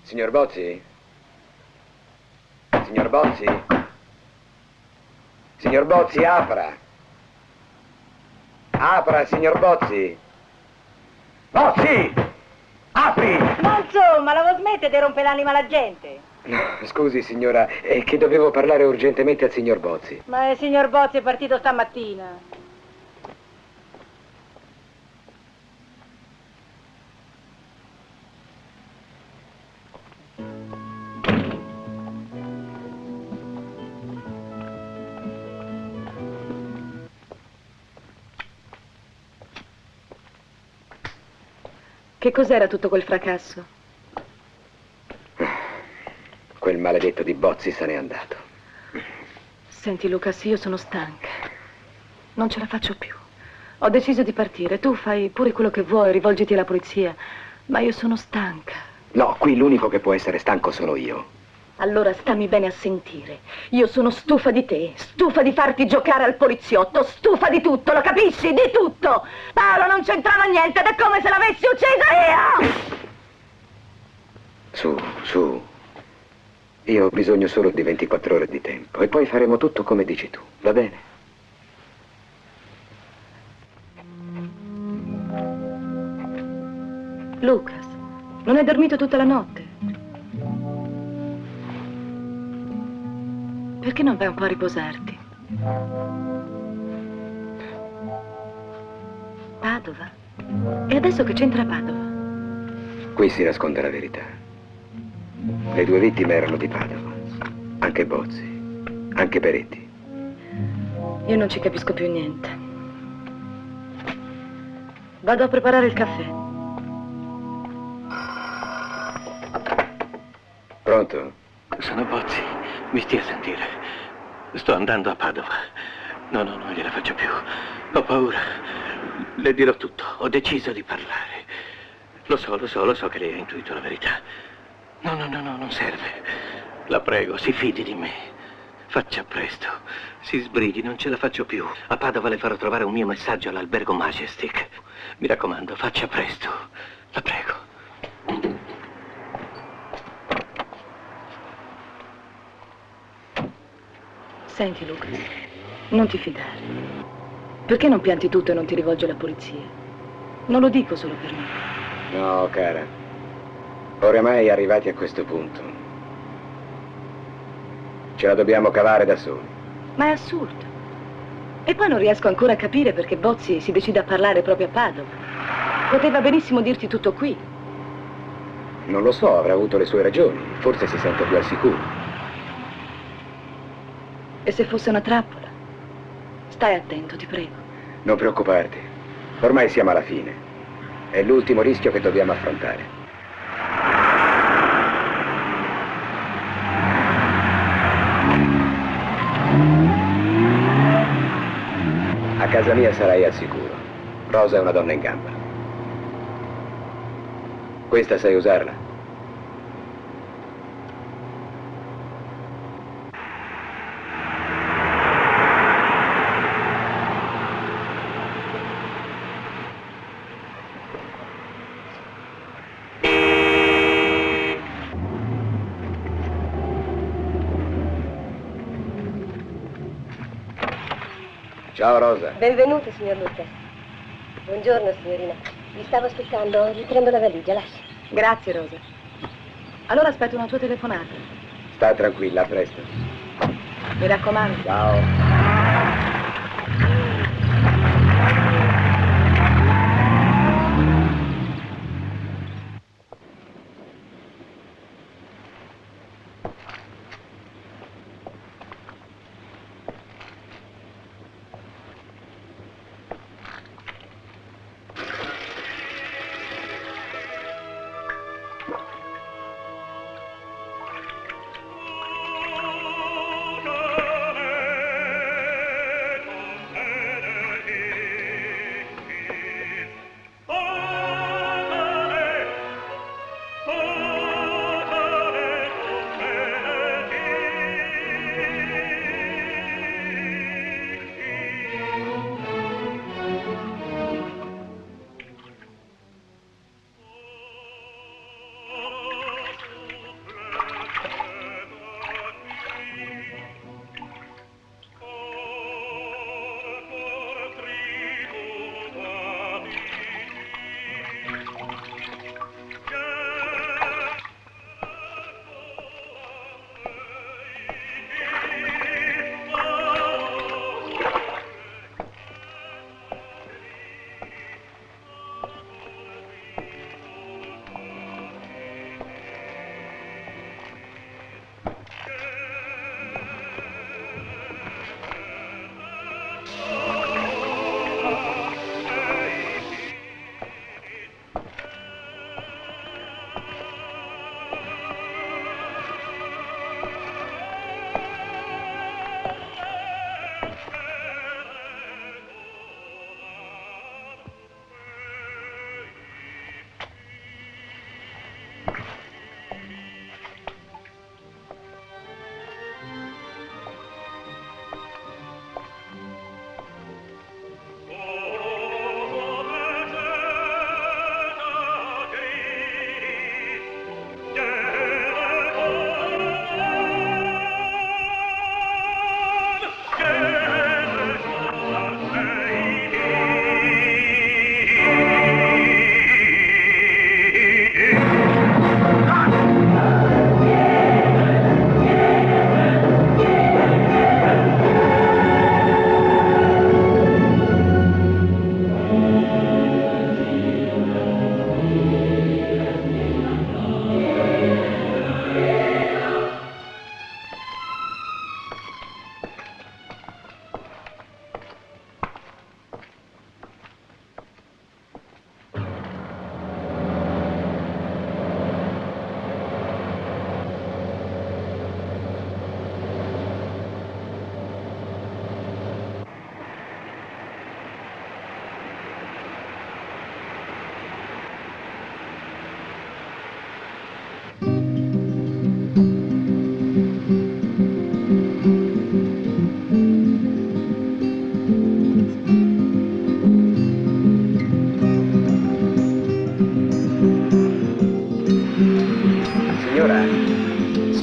S5: Signor Bozzi? Signor Bozzi? Signor Bozzi, apra! Apra, signor Bozzi! Bozzi! Apri!
S14: Ma insomma, la vuoi smettere di rompere l'anima alla gente?
S5: No, scusi signora, è che dovevo parlare urgentemente al signor Bozzi.
S14: Ma il signor Bozzi è partito stamattina.
S4: Che cos'era tutto quel fracasso?
S5: Quel maledetto di Bozzi se n'è andato.
S4: Senti, Lucas, io sono stanca. Non ce la faccio più. Ho deciso di partire. Tu fai pure quello che vuoi, rivolgiti alla polizia. Ma io sono stanca.
S5: No, qui l'unico che può essere stanco sono io.
S4: Allora stammi bene a sentire. Io sono stufa di te, stufa di farti giocare al poliziotto, stufa di tutto, lo capisci? Di tutto! Paolo non c'entrava niente ed è come se l'avessi uccisa io!
S5: Su. Io ho bisogno solo di 24 ore di tempo e poi faremo tutto come dici tu, va bene?
S4: Lucas, non hai dormito tutta la notte? Perché non vai un po' a riposarti? Padova? E adesso che c'entra Padova?
S5: Qui si nasconde la verità. Le due vittime erano di Padova. Anche Bozzi. Anche Peretti.
S4: Io non ci capisco più niente. Vado a preparare il caffè.
S5: Pronto?
S9: Sono Bozzi. Mi stia a sentire. Sto andando a Padova. No, non gliela faccio più. Ho paura. Le dirò tutto. Ho deciso di parlare. Lo so che lei ha intuito la verità. No, non serve. La prego, si fidi di me. Faccia presto. Si sbrighi, non ce la faccio più. A Padova le farò trovare un mio messaggio all'albergo Majestic. Mi raccomando, faccia presto. La prego.
S4: Senti, Lucas, non ti fidare. Perché non pianti tutto e non ti rivolgi alla polizia? Non lo dico solo per me.
S5: No, cara. Oramai arrivati a questo punto. Ce la dobbiamo cavare da soli.
S4: Ma è assurdo. E poi non riesco ancora a capire perché Bozzi si decide a parlare proprio a Padova. Poteva benissimo dirti tutto qui.
S5: Non lo so, avrà avuto le sue ragioni. Forse si sente più al sicuro.
S4: E se fosse una trappola? Stai attento, ti prego.
S5: Non preoccuparti. Ormai siamo alla fine. È l'ultimo rischio che dobbiamo affrontare. A casa mia sarai al sicuro. Rosa è una donna in gamba. Questa sai usarla? Ciao Rosa.
S14: Benvenuto, signor Lucas. Buongiorno, signorina. Vi stavo aspettando, gli prendo la valigia, lasci.
S4: Grazie, Rosa. Allora aspetto una tua telefonata.
S5: Sta tranquilla, a presto.
S4: Mi raccomando.
S5: Ciao.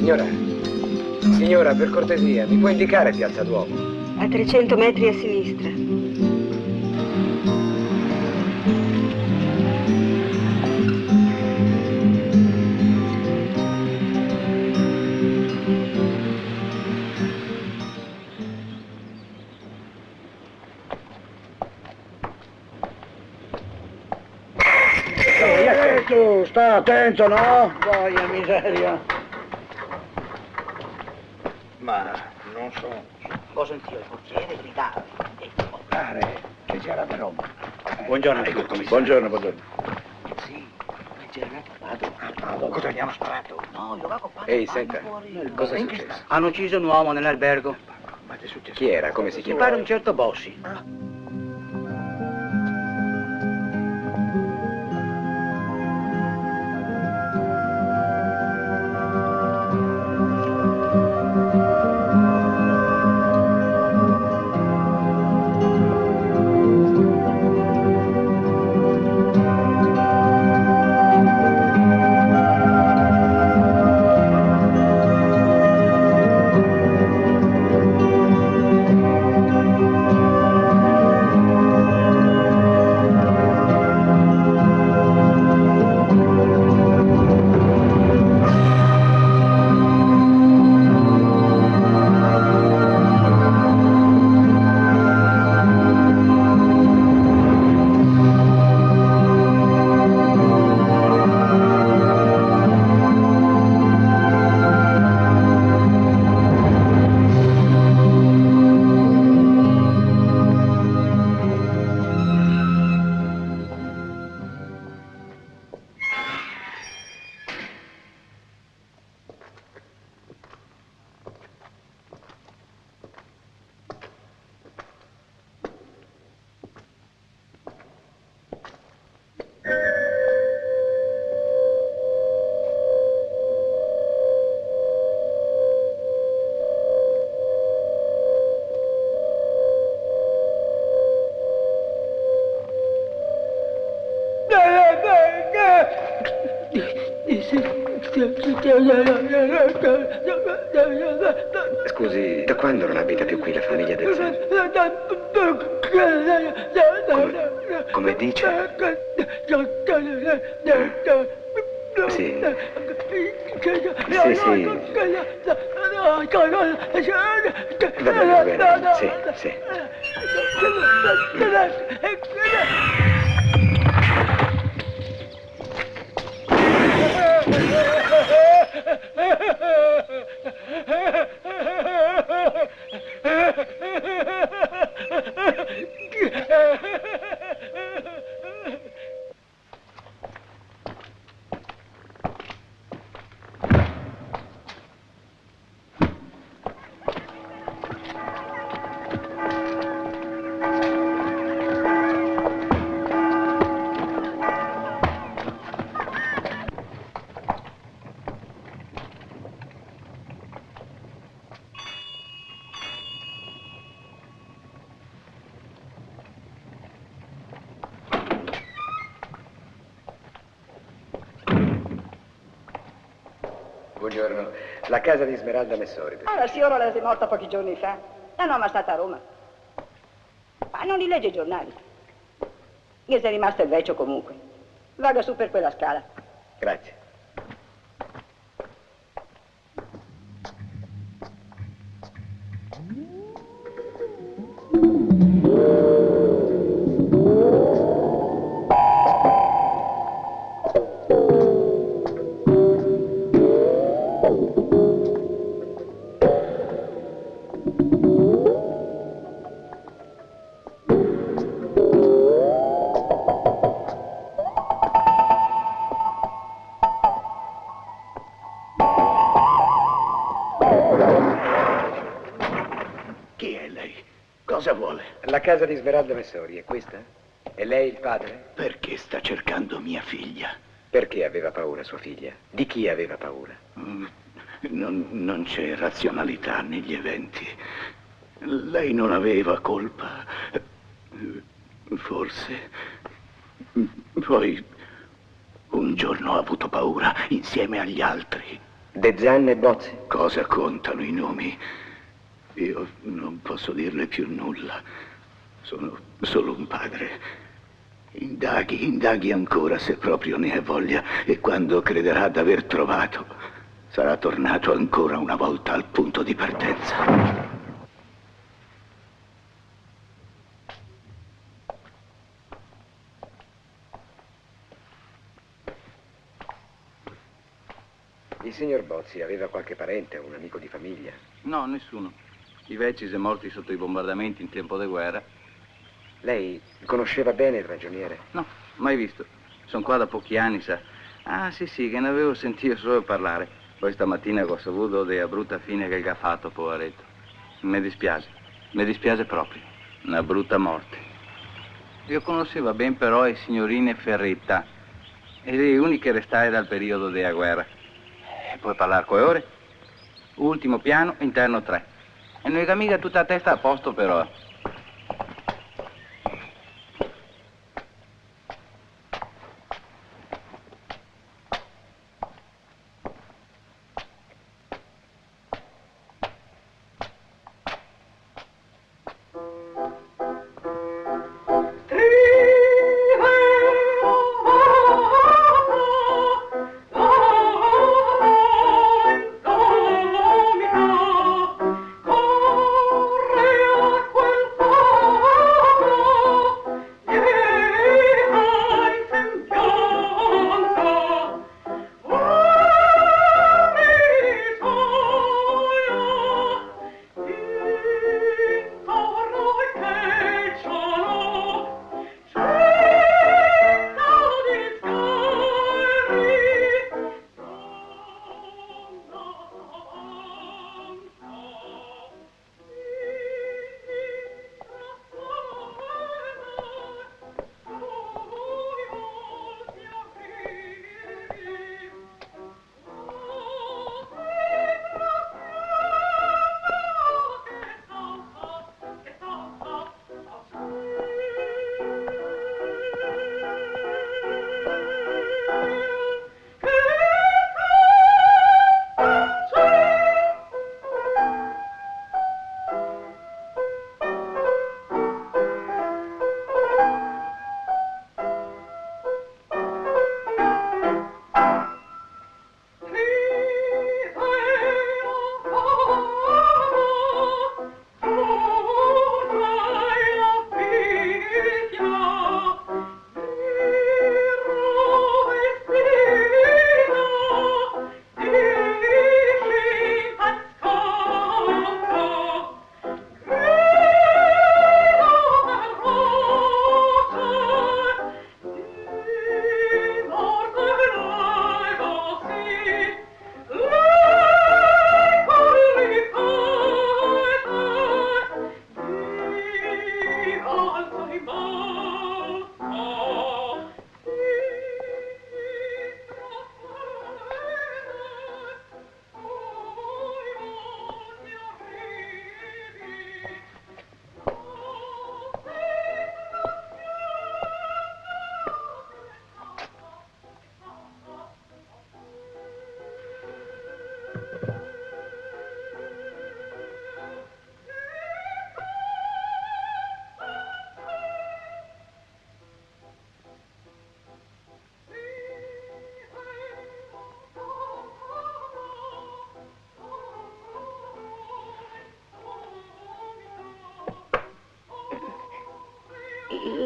S5: Signora, per cortesia, mi può indicare Piazza Duomo?
S14: A 300 metri a sinistra.
S3: Tu, sta attento, no? Voglia miseria.
S13: Ma non so. Ho sentito il portiere gridare.
S3: Pare che sia la Roma.
S13: Buongiorno,
S6: Buongiorno.
S13: Sì, c'era un altro
S3: Ma cosa gli hanno sparato?
S13: No, io avevo fatto.
S5: Ehi, senta, cosa è successo?
S13: Hanno ucciso un uomo nell'albergo.
S3: Ma che è successo?
S5: Chi era? Come si
S13: Mi
S5: chiamava?
S13: pare un certo Bossi.
S5: Scusi, da quando non abita più qui la famiglia del Zan? Come dice? Sì. Va bene, sì. Buongiorno, la casa di Smeralda Messori.
S14: Ah, la signora è morta pochi giorni fa. L'hanno ammazzata a Roma. Ma non li legge i giornali. Gli è rimasto il vecchio comunque. Vaga su per quella scala.
S5: Grazie.
S3: Cosa vuole?
S5: La casa di Smeralda Messori, è questa? È lei il padre?
S3: Perché sta cercando mia figlia?
S5: Perché aveva paura sua figlia? Di chi aveva paura?
S3: Non c'è razionalità negli eventi. Lei non aveva colpa. Forse. Poi un giorno ha avuto paura insieme agli altri.
S5: De Zanna e Bozzi?
S9: Cosa contano i nomi? Io non posso dirle più nulla. Sono solo un padre. Indaghi ancora se proprio ne ha voglia, e quando crederà d'aver trovato, sarà tornato ancora una volta al punto di partenza.
S5: Il signor Bozzi aveva qualche parente o un amico di famiglia?
S15: No, nessuno. I vecchi sono morti sotto i bombardamenti in tempo di guerra.
S5: Lei conosceva bene il ragioniere?
S15: No, mai visto. Sono qua da pochi anni, sa. Ah, sì, che ne avevo sentito solo parlare. Poi stamattina ho saputo della brutta fine che gli ha fatto, poveretto. Mi dispiace proprio. Una brutta morte. Io conosceva ben però le signorine Ferretta, e le uniche restate dal periodo della guerra. E puoi parlare con ore? Ultimo piano, interno 3. E noi che mica tutta la testa a posto però.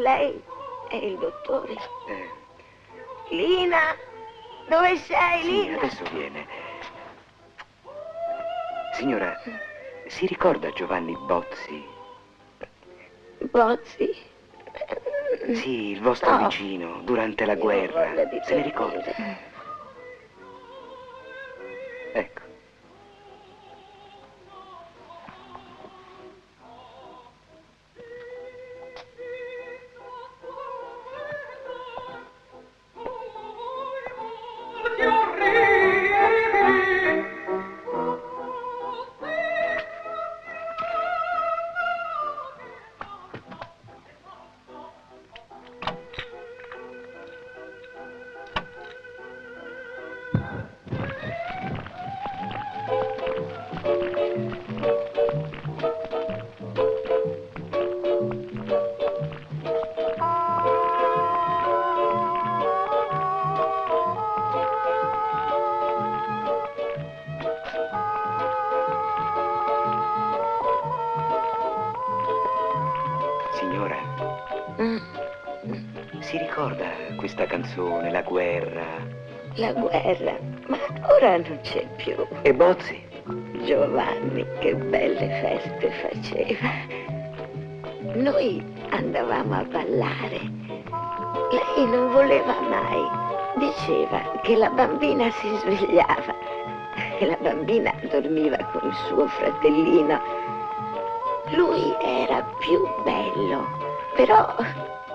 S8: Lei è il dottore? Lina, dove sei,
S5: Sì,
S8: Lina?
S5: adesso viene. Signora, si ricorda Giovanni Bozzi?
S8: Bozzi?
S5: Sì, il vostro
S8: No.
S5: vicino, durante la guerra. Se ne ricorda? Ecco. si ricorda questa canzone, la guerra?
S8: La guerra, ma ora non c'è più.
S5: E Bozzi?
S8: Giovanni, che belle feste faceva. Noi andavamo a ballare. Lei non voleva mai. Diceva che la bambina si svegliava e la bambina dormiva con il suo fratellino. Lui era più bello, però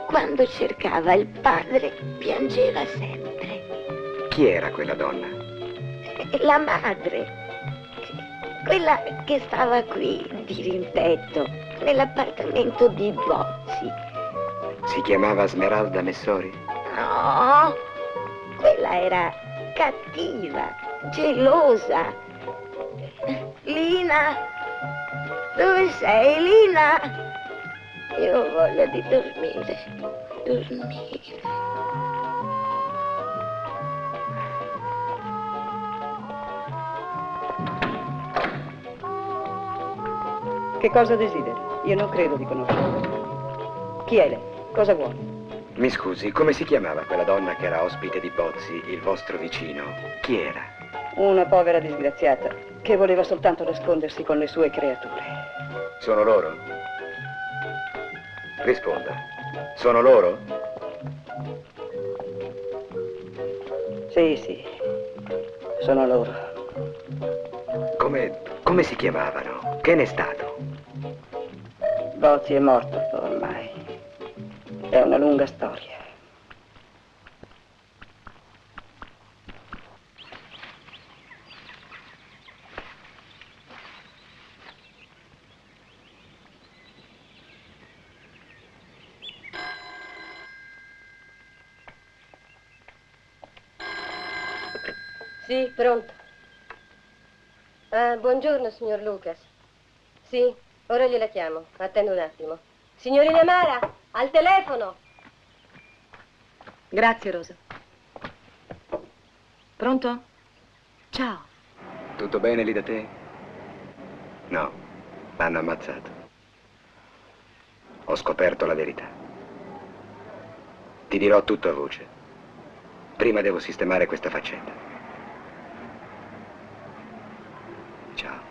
S8: quando cercava il padre piangeva sempre.
S5: Chi era quella donna?
S8: La madre. Quella che stava qui di rimpetto, nell'appartamento di Bozzi.
S5: Si chiamava Smeralda Messori?
S8: No, quella era cattiva, gelosa. Lina, dove sei, Lina? Io ho voglia di dormire, dormire.
S10: Che cosa desideri? Io non credo di conoscerla. Chi è lei? Cosa vuole?
S5: Mi scusi, come si chiamava quella donna che era ospite di Bozzi, il vostro vicino? Chi era?
S10: Una povera disgraziata che voleva soltanto nascondersi con le sue creature.
S5: Sono loro? Risponda. Sono loro?
S10: Sì, sì. Sono loro.
S5: Come si chiamavano? Che ne è stato?
S10: Bozzi è morto ormai. È una lunga storia.
S14: Sì, pronto. Ah, buongiorno, signor Lucas. Sì, ora gliela chiamo. Attendo un attimo. Signorina Mara, al telefono.
S4: Grazie, Rosa. Pronto? Ciao.
S5: Tutto bene lì da te? No, l'hanno ammazzato. Ho scoperto la verità. Ti dirò tutto a voce. Prima devo sistemare questa faccenda. Ciao.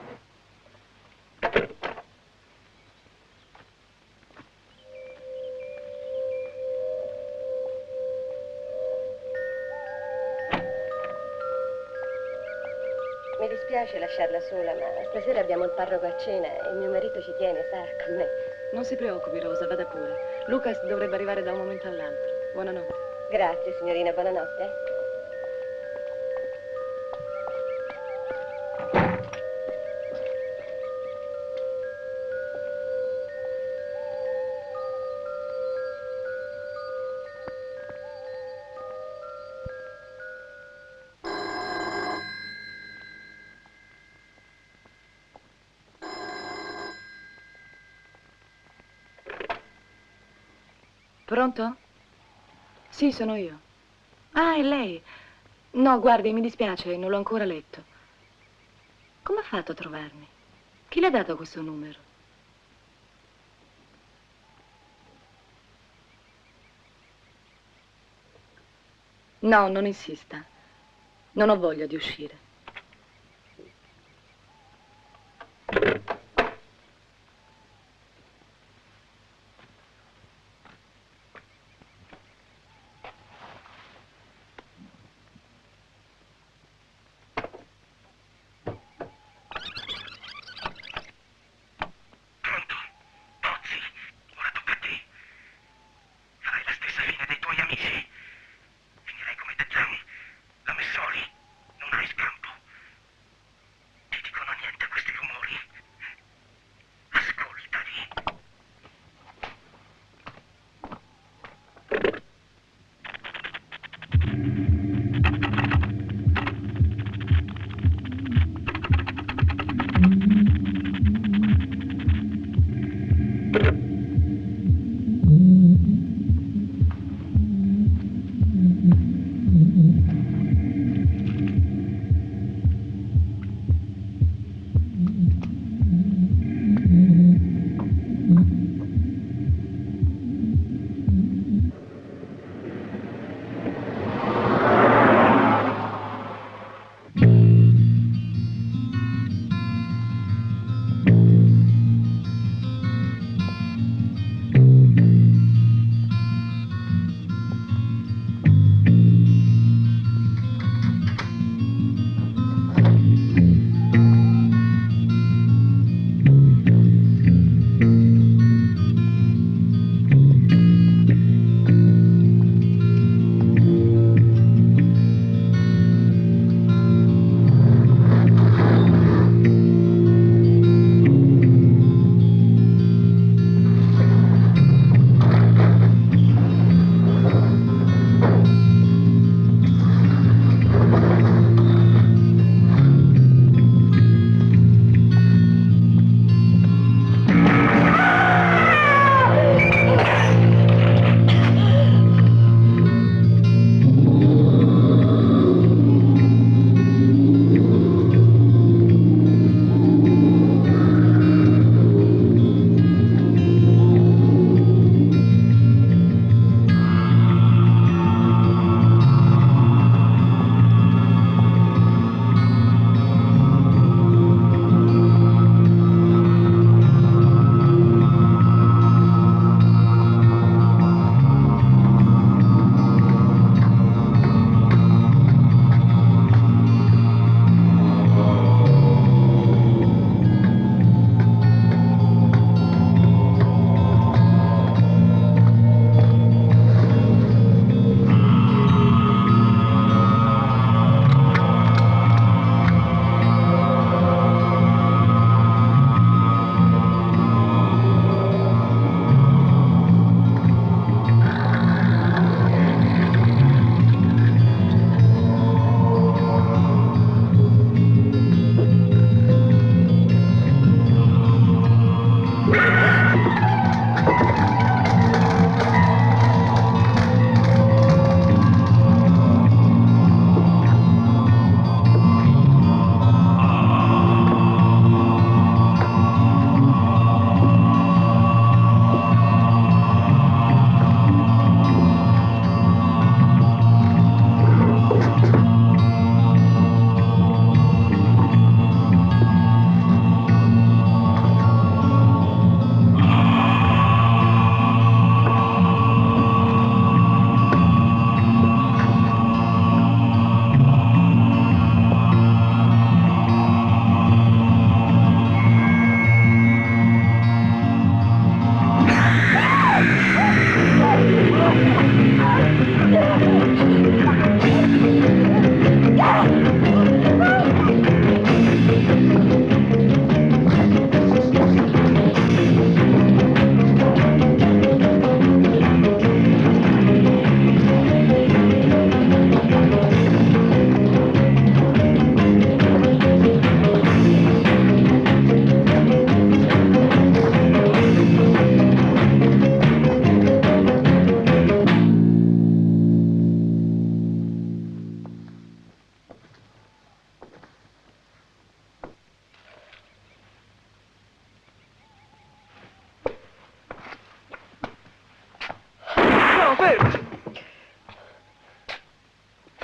S14: Mi dispiace lasciarla sola, ma stasera abbiamo il parroco a cena e mio marito ci tiene, sa, con me.
S4: Non si preoccupi, Rosa, vada pure. Lucas dovrebbe arrivare da un momento all'altro. Buonanotte.
S14: Grazie, signorina, buonanotte.
S4: Pronto? Sì, sono io. Ah, è lei. No, guardi, mi dispiace, non l'ho ancora letto. Come ha fatto a trovarmi? Chi le ha dato questo numero? No, non insista. Non ho voglia di uscire.
S13: Finirai come De Zan. La Messori. Non hai scampo.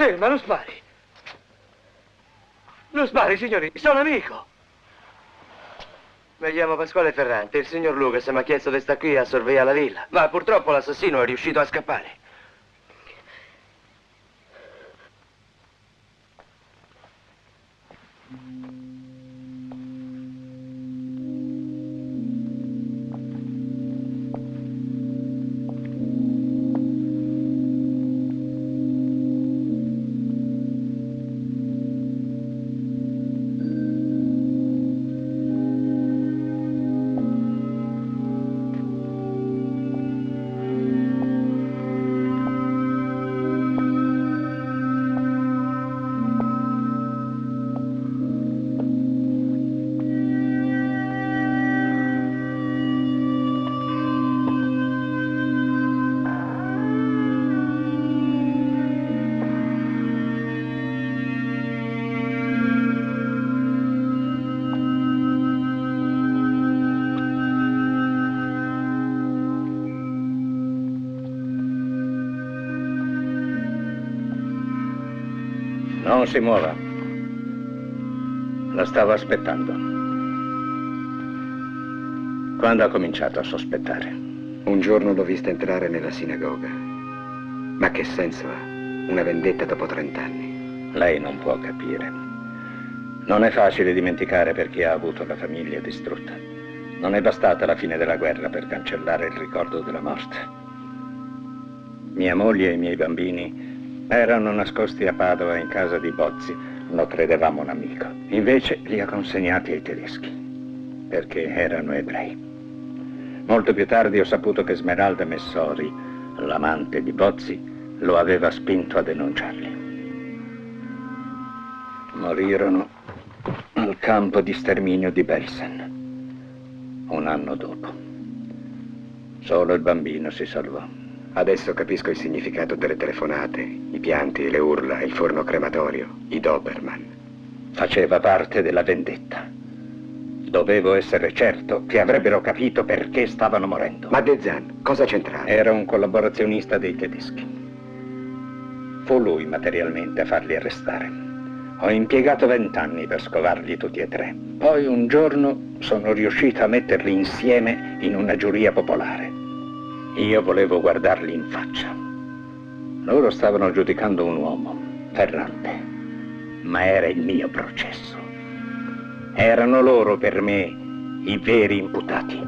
S3: Ferma, non spari. Non spari, signori, sono amico.
S17: Mi chiamo Pasquale Ferrante, il signor Lucas mi ha chiesto di stare qui a sorvegliare la villa, ma purtroppo l'assassino è riuscito a scappare.
S6: Non si muova. La stavo aspettando. Quando ha cominciato a sospettare?
S5: Un giorno l'ho vista entrare nella sinagoga. Ma che senso ha? Una vendetta dopo 30 anni.
S6: Lei non può capire. Non è facile dimenticare per chi ha avuto la famiglia distrutta. Non è bastata la fine della guerra per cancellare il ricordo della morte. Mia moglie e i miei bambini erano nascosti a Padova in casa di Bozzi. Lo credevamo un amico. Invece li ha consegnati ai tedeschi, perché erano ebrei. Molto più tardi ho saputo che Smeralda Messori, l'amante di Bozzi, lo aveva spinto a denunciarli. Morirono al campo di sterminio di Belsen, un anno dopo. Solo il bambino si salvò.
S5: Adesso capisco il significato delle telefonate, i pianti, le urla, il forno crematorio, i Doberman.
S6: Faceva parte della vendetta. Dovevo essere certo che avrebbero capito perché stavano morendo.
S5: Ma De Zan, cosa c'entrava?
S6: Era un collaborazionista dei tedeschi. Fu lui materialmente a farli arrestare. Ho impiegato 20 anni per scovarli tutti e tre. Poi un giorno sono riuscito a metterli insieme in una giuria popolare. Io volevo guardarli in faccia. Loro stavano giudicando un uomo, Ferrante, ma era il mio processo. Erano loro per me i veri imputati.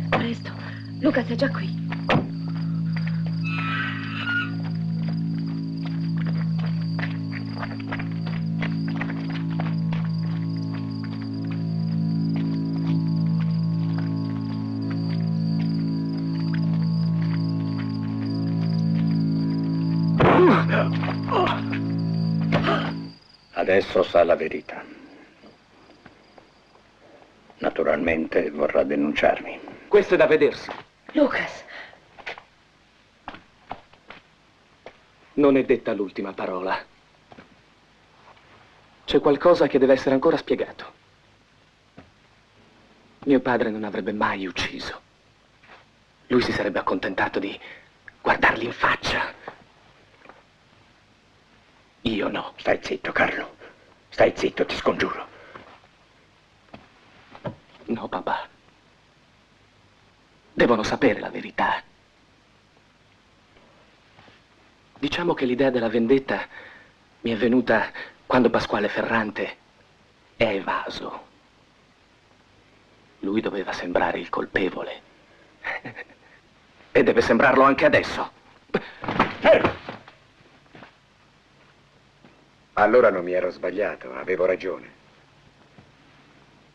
S4: Presto, Lucas è già qui.
S6: Adesso sa la verità. Naturalmente vorrà denunciarmi.
S1: Questo è da vedersi.
S4: Lucas.
S1: Non è detta l'ultima parola. C'è qualcosa che deve essere ancora spiegato. Mio padre non avrebbe mai ucciso. Lui si sarebbe accontentato di guardarli in faccia. Io no.
S6: Stai zitto, Carlo. Stai zitto, ti scongiuro.
S1: No, papà. Devono sapere la verità. Diciamo che l'idea della vendetta mi è venuta quando Pasquale Ferrante è evaso. Lui doveva sembrare il colpevole. E deve sembrarlo anche adesso.
S5: Allora non mi ero sbagliato, avevo ragione.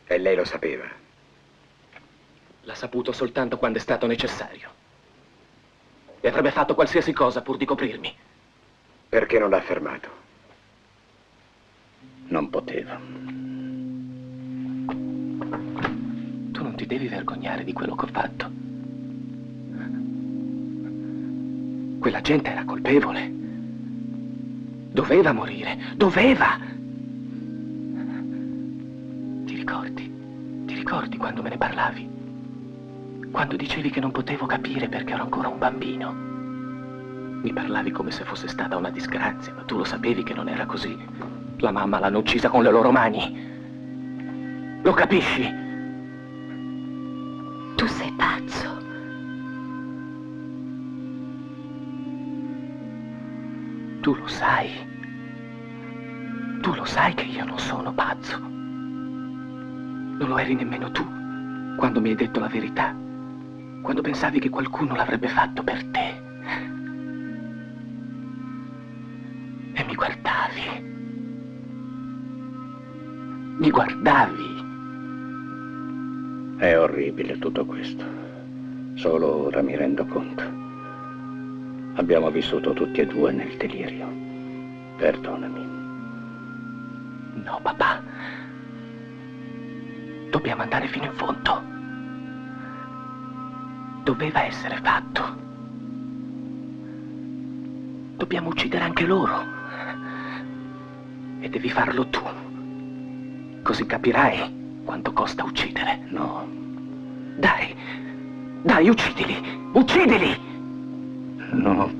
S5: E lei lo sapeva.
S1: L'ha saputo soltanto quando è stato necessario. E avrebbe fatto qualsiasi cosa pur di coprirmi.
S5: Perché non l'ha fermato?
S6: Non poteva.
S1: Tu non ti devi vergognare di quello che ho fatto. Quella gente era colpevole. Doveva morire, doveva! ricordi? Ti ricordi quando me ne parlavi? Quando dicevi che non potevo capire perché ero ancora un bambino? Mi parlavi come se fosse stata una disgrazia, ma tu lo sapevi che non era così. La mamma l'hanno uccisa con le loro mani. Lo capisci?
S4: Tu sei pazzo.
S1: Tu lo sai. Tu lo sai che io non sono pazzo. Non lo eri nemmeno tu, quando mi hai detto la verità. Quando pensavi che qualcuno l'avrebbe fatto per te. E mi guardavi. Mi guardavi.
S6: È orribile tutto questo. Solo ora mi rendo conto. Abbiamo vissuto tutti e due nel delirio. Perdonami.
S1: No, papà. Dobbiamo andare fino in fondo. Doveva essere fatto. Dobbiamo uccidere anche loro. E devi farlo tu. Così capirai quanto costa uccidere.
S6: No.
S1: Dai, dai, uccidili! Uccidili!
S6: No,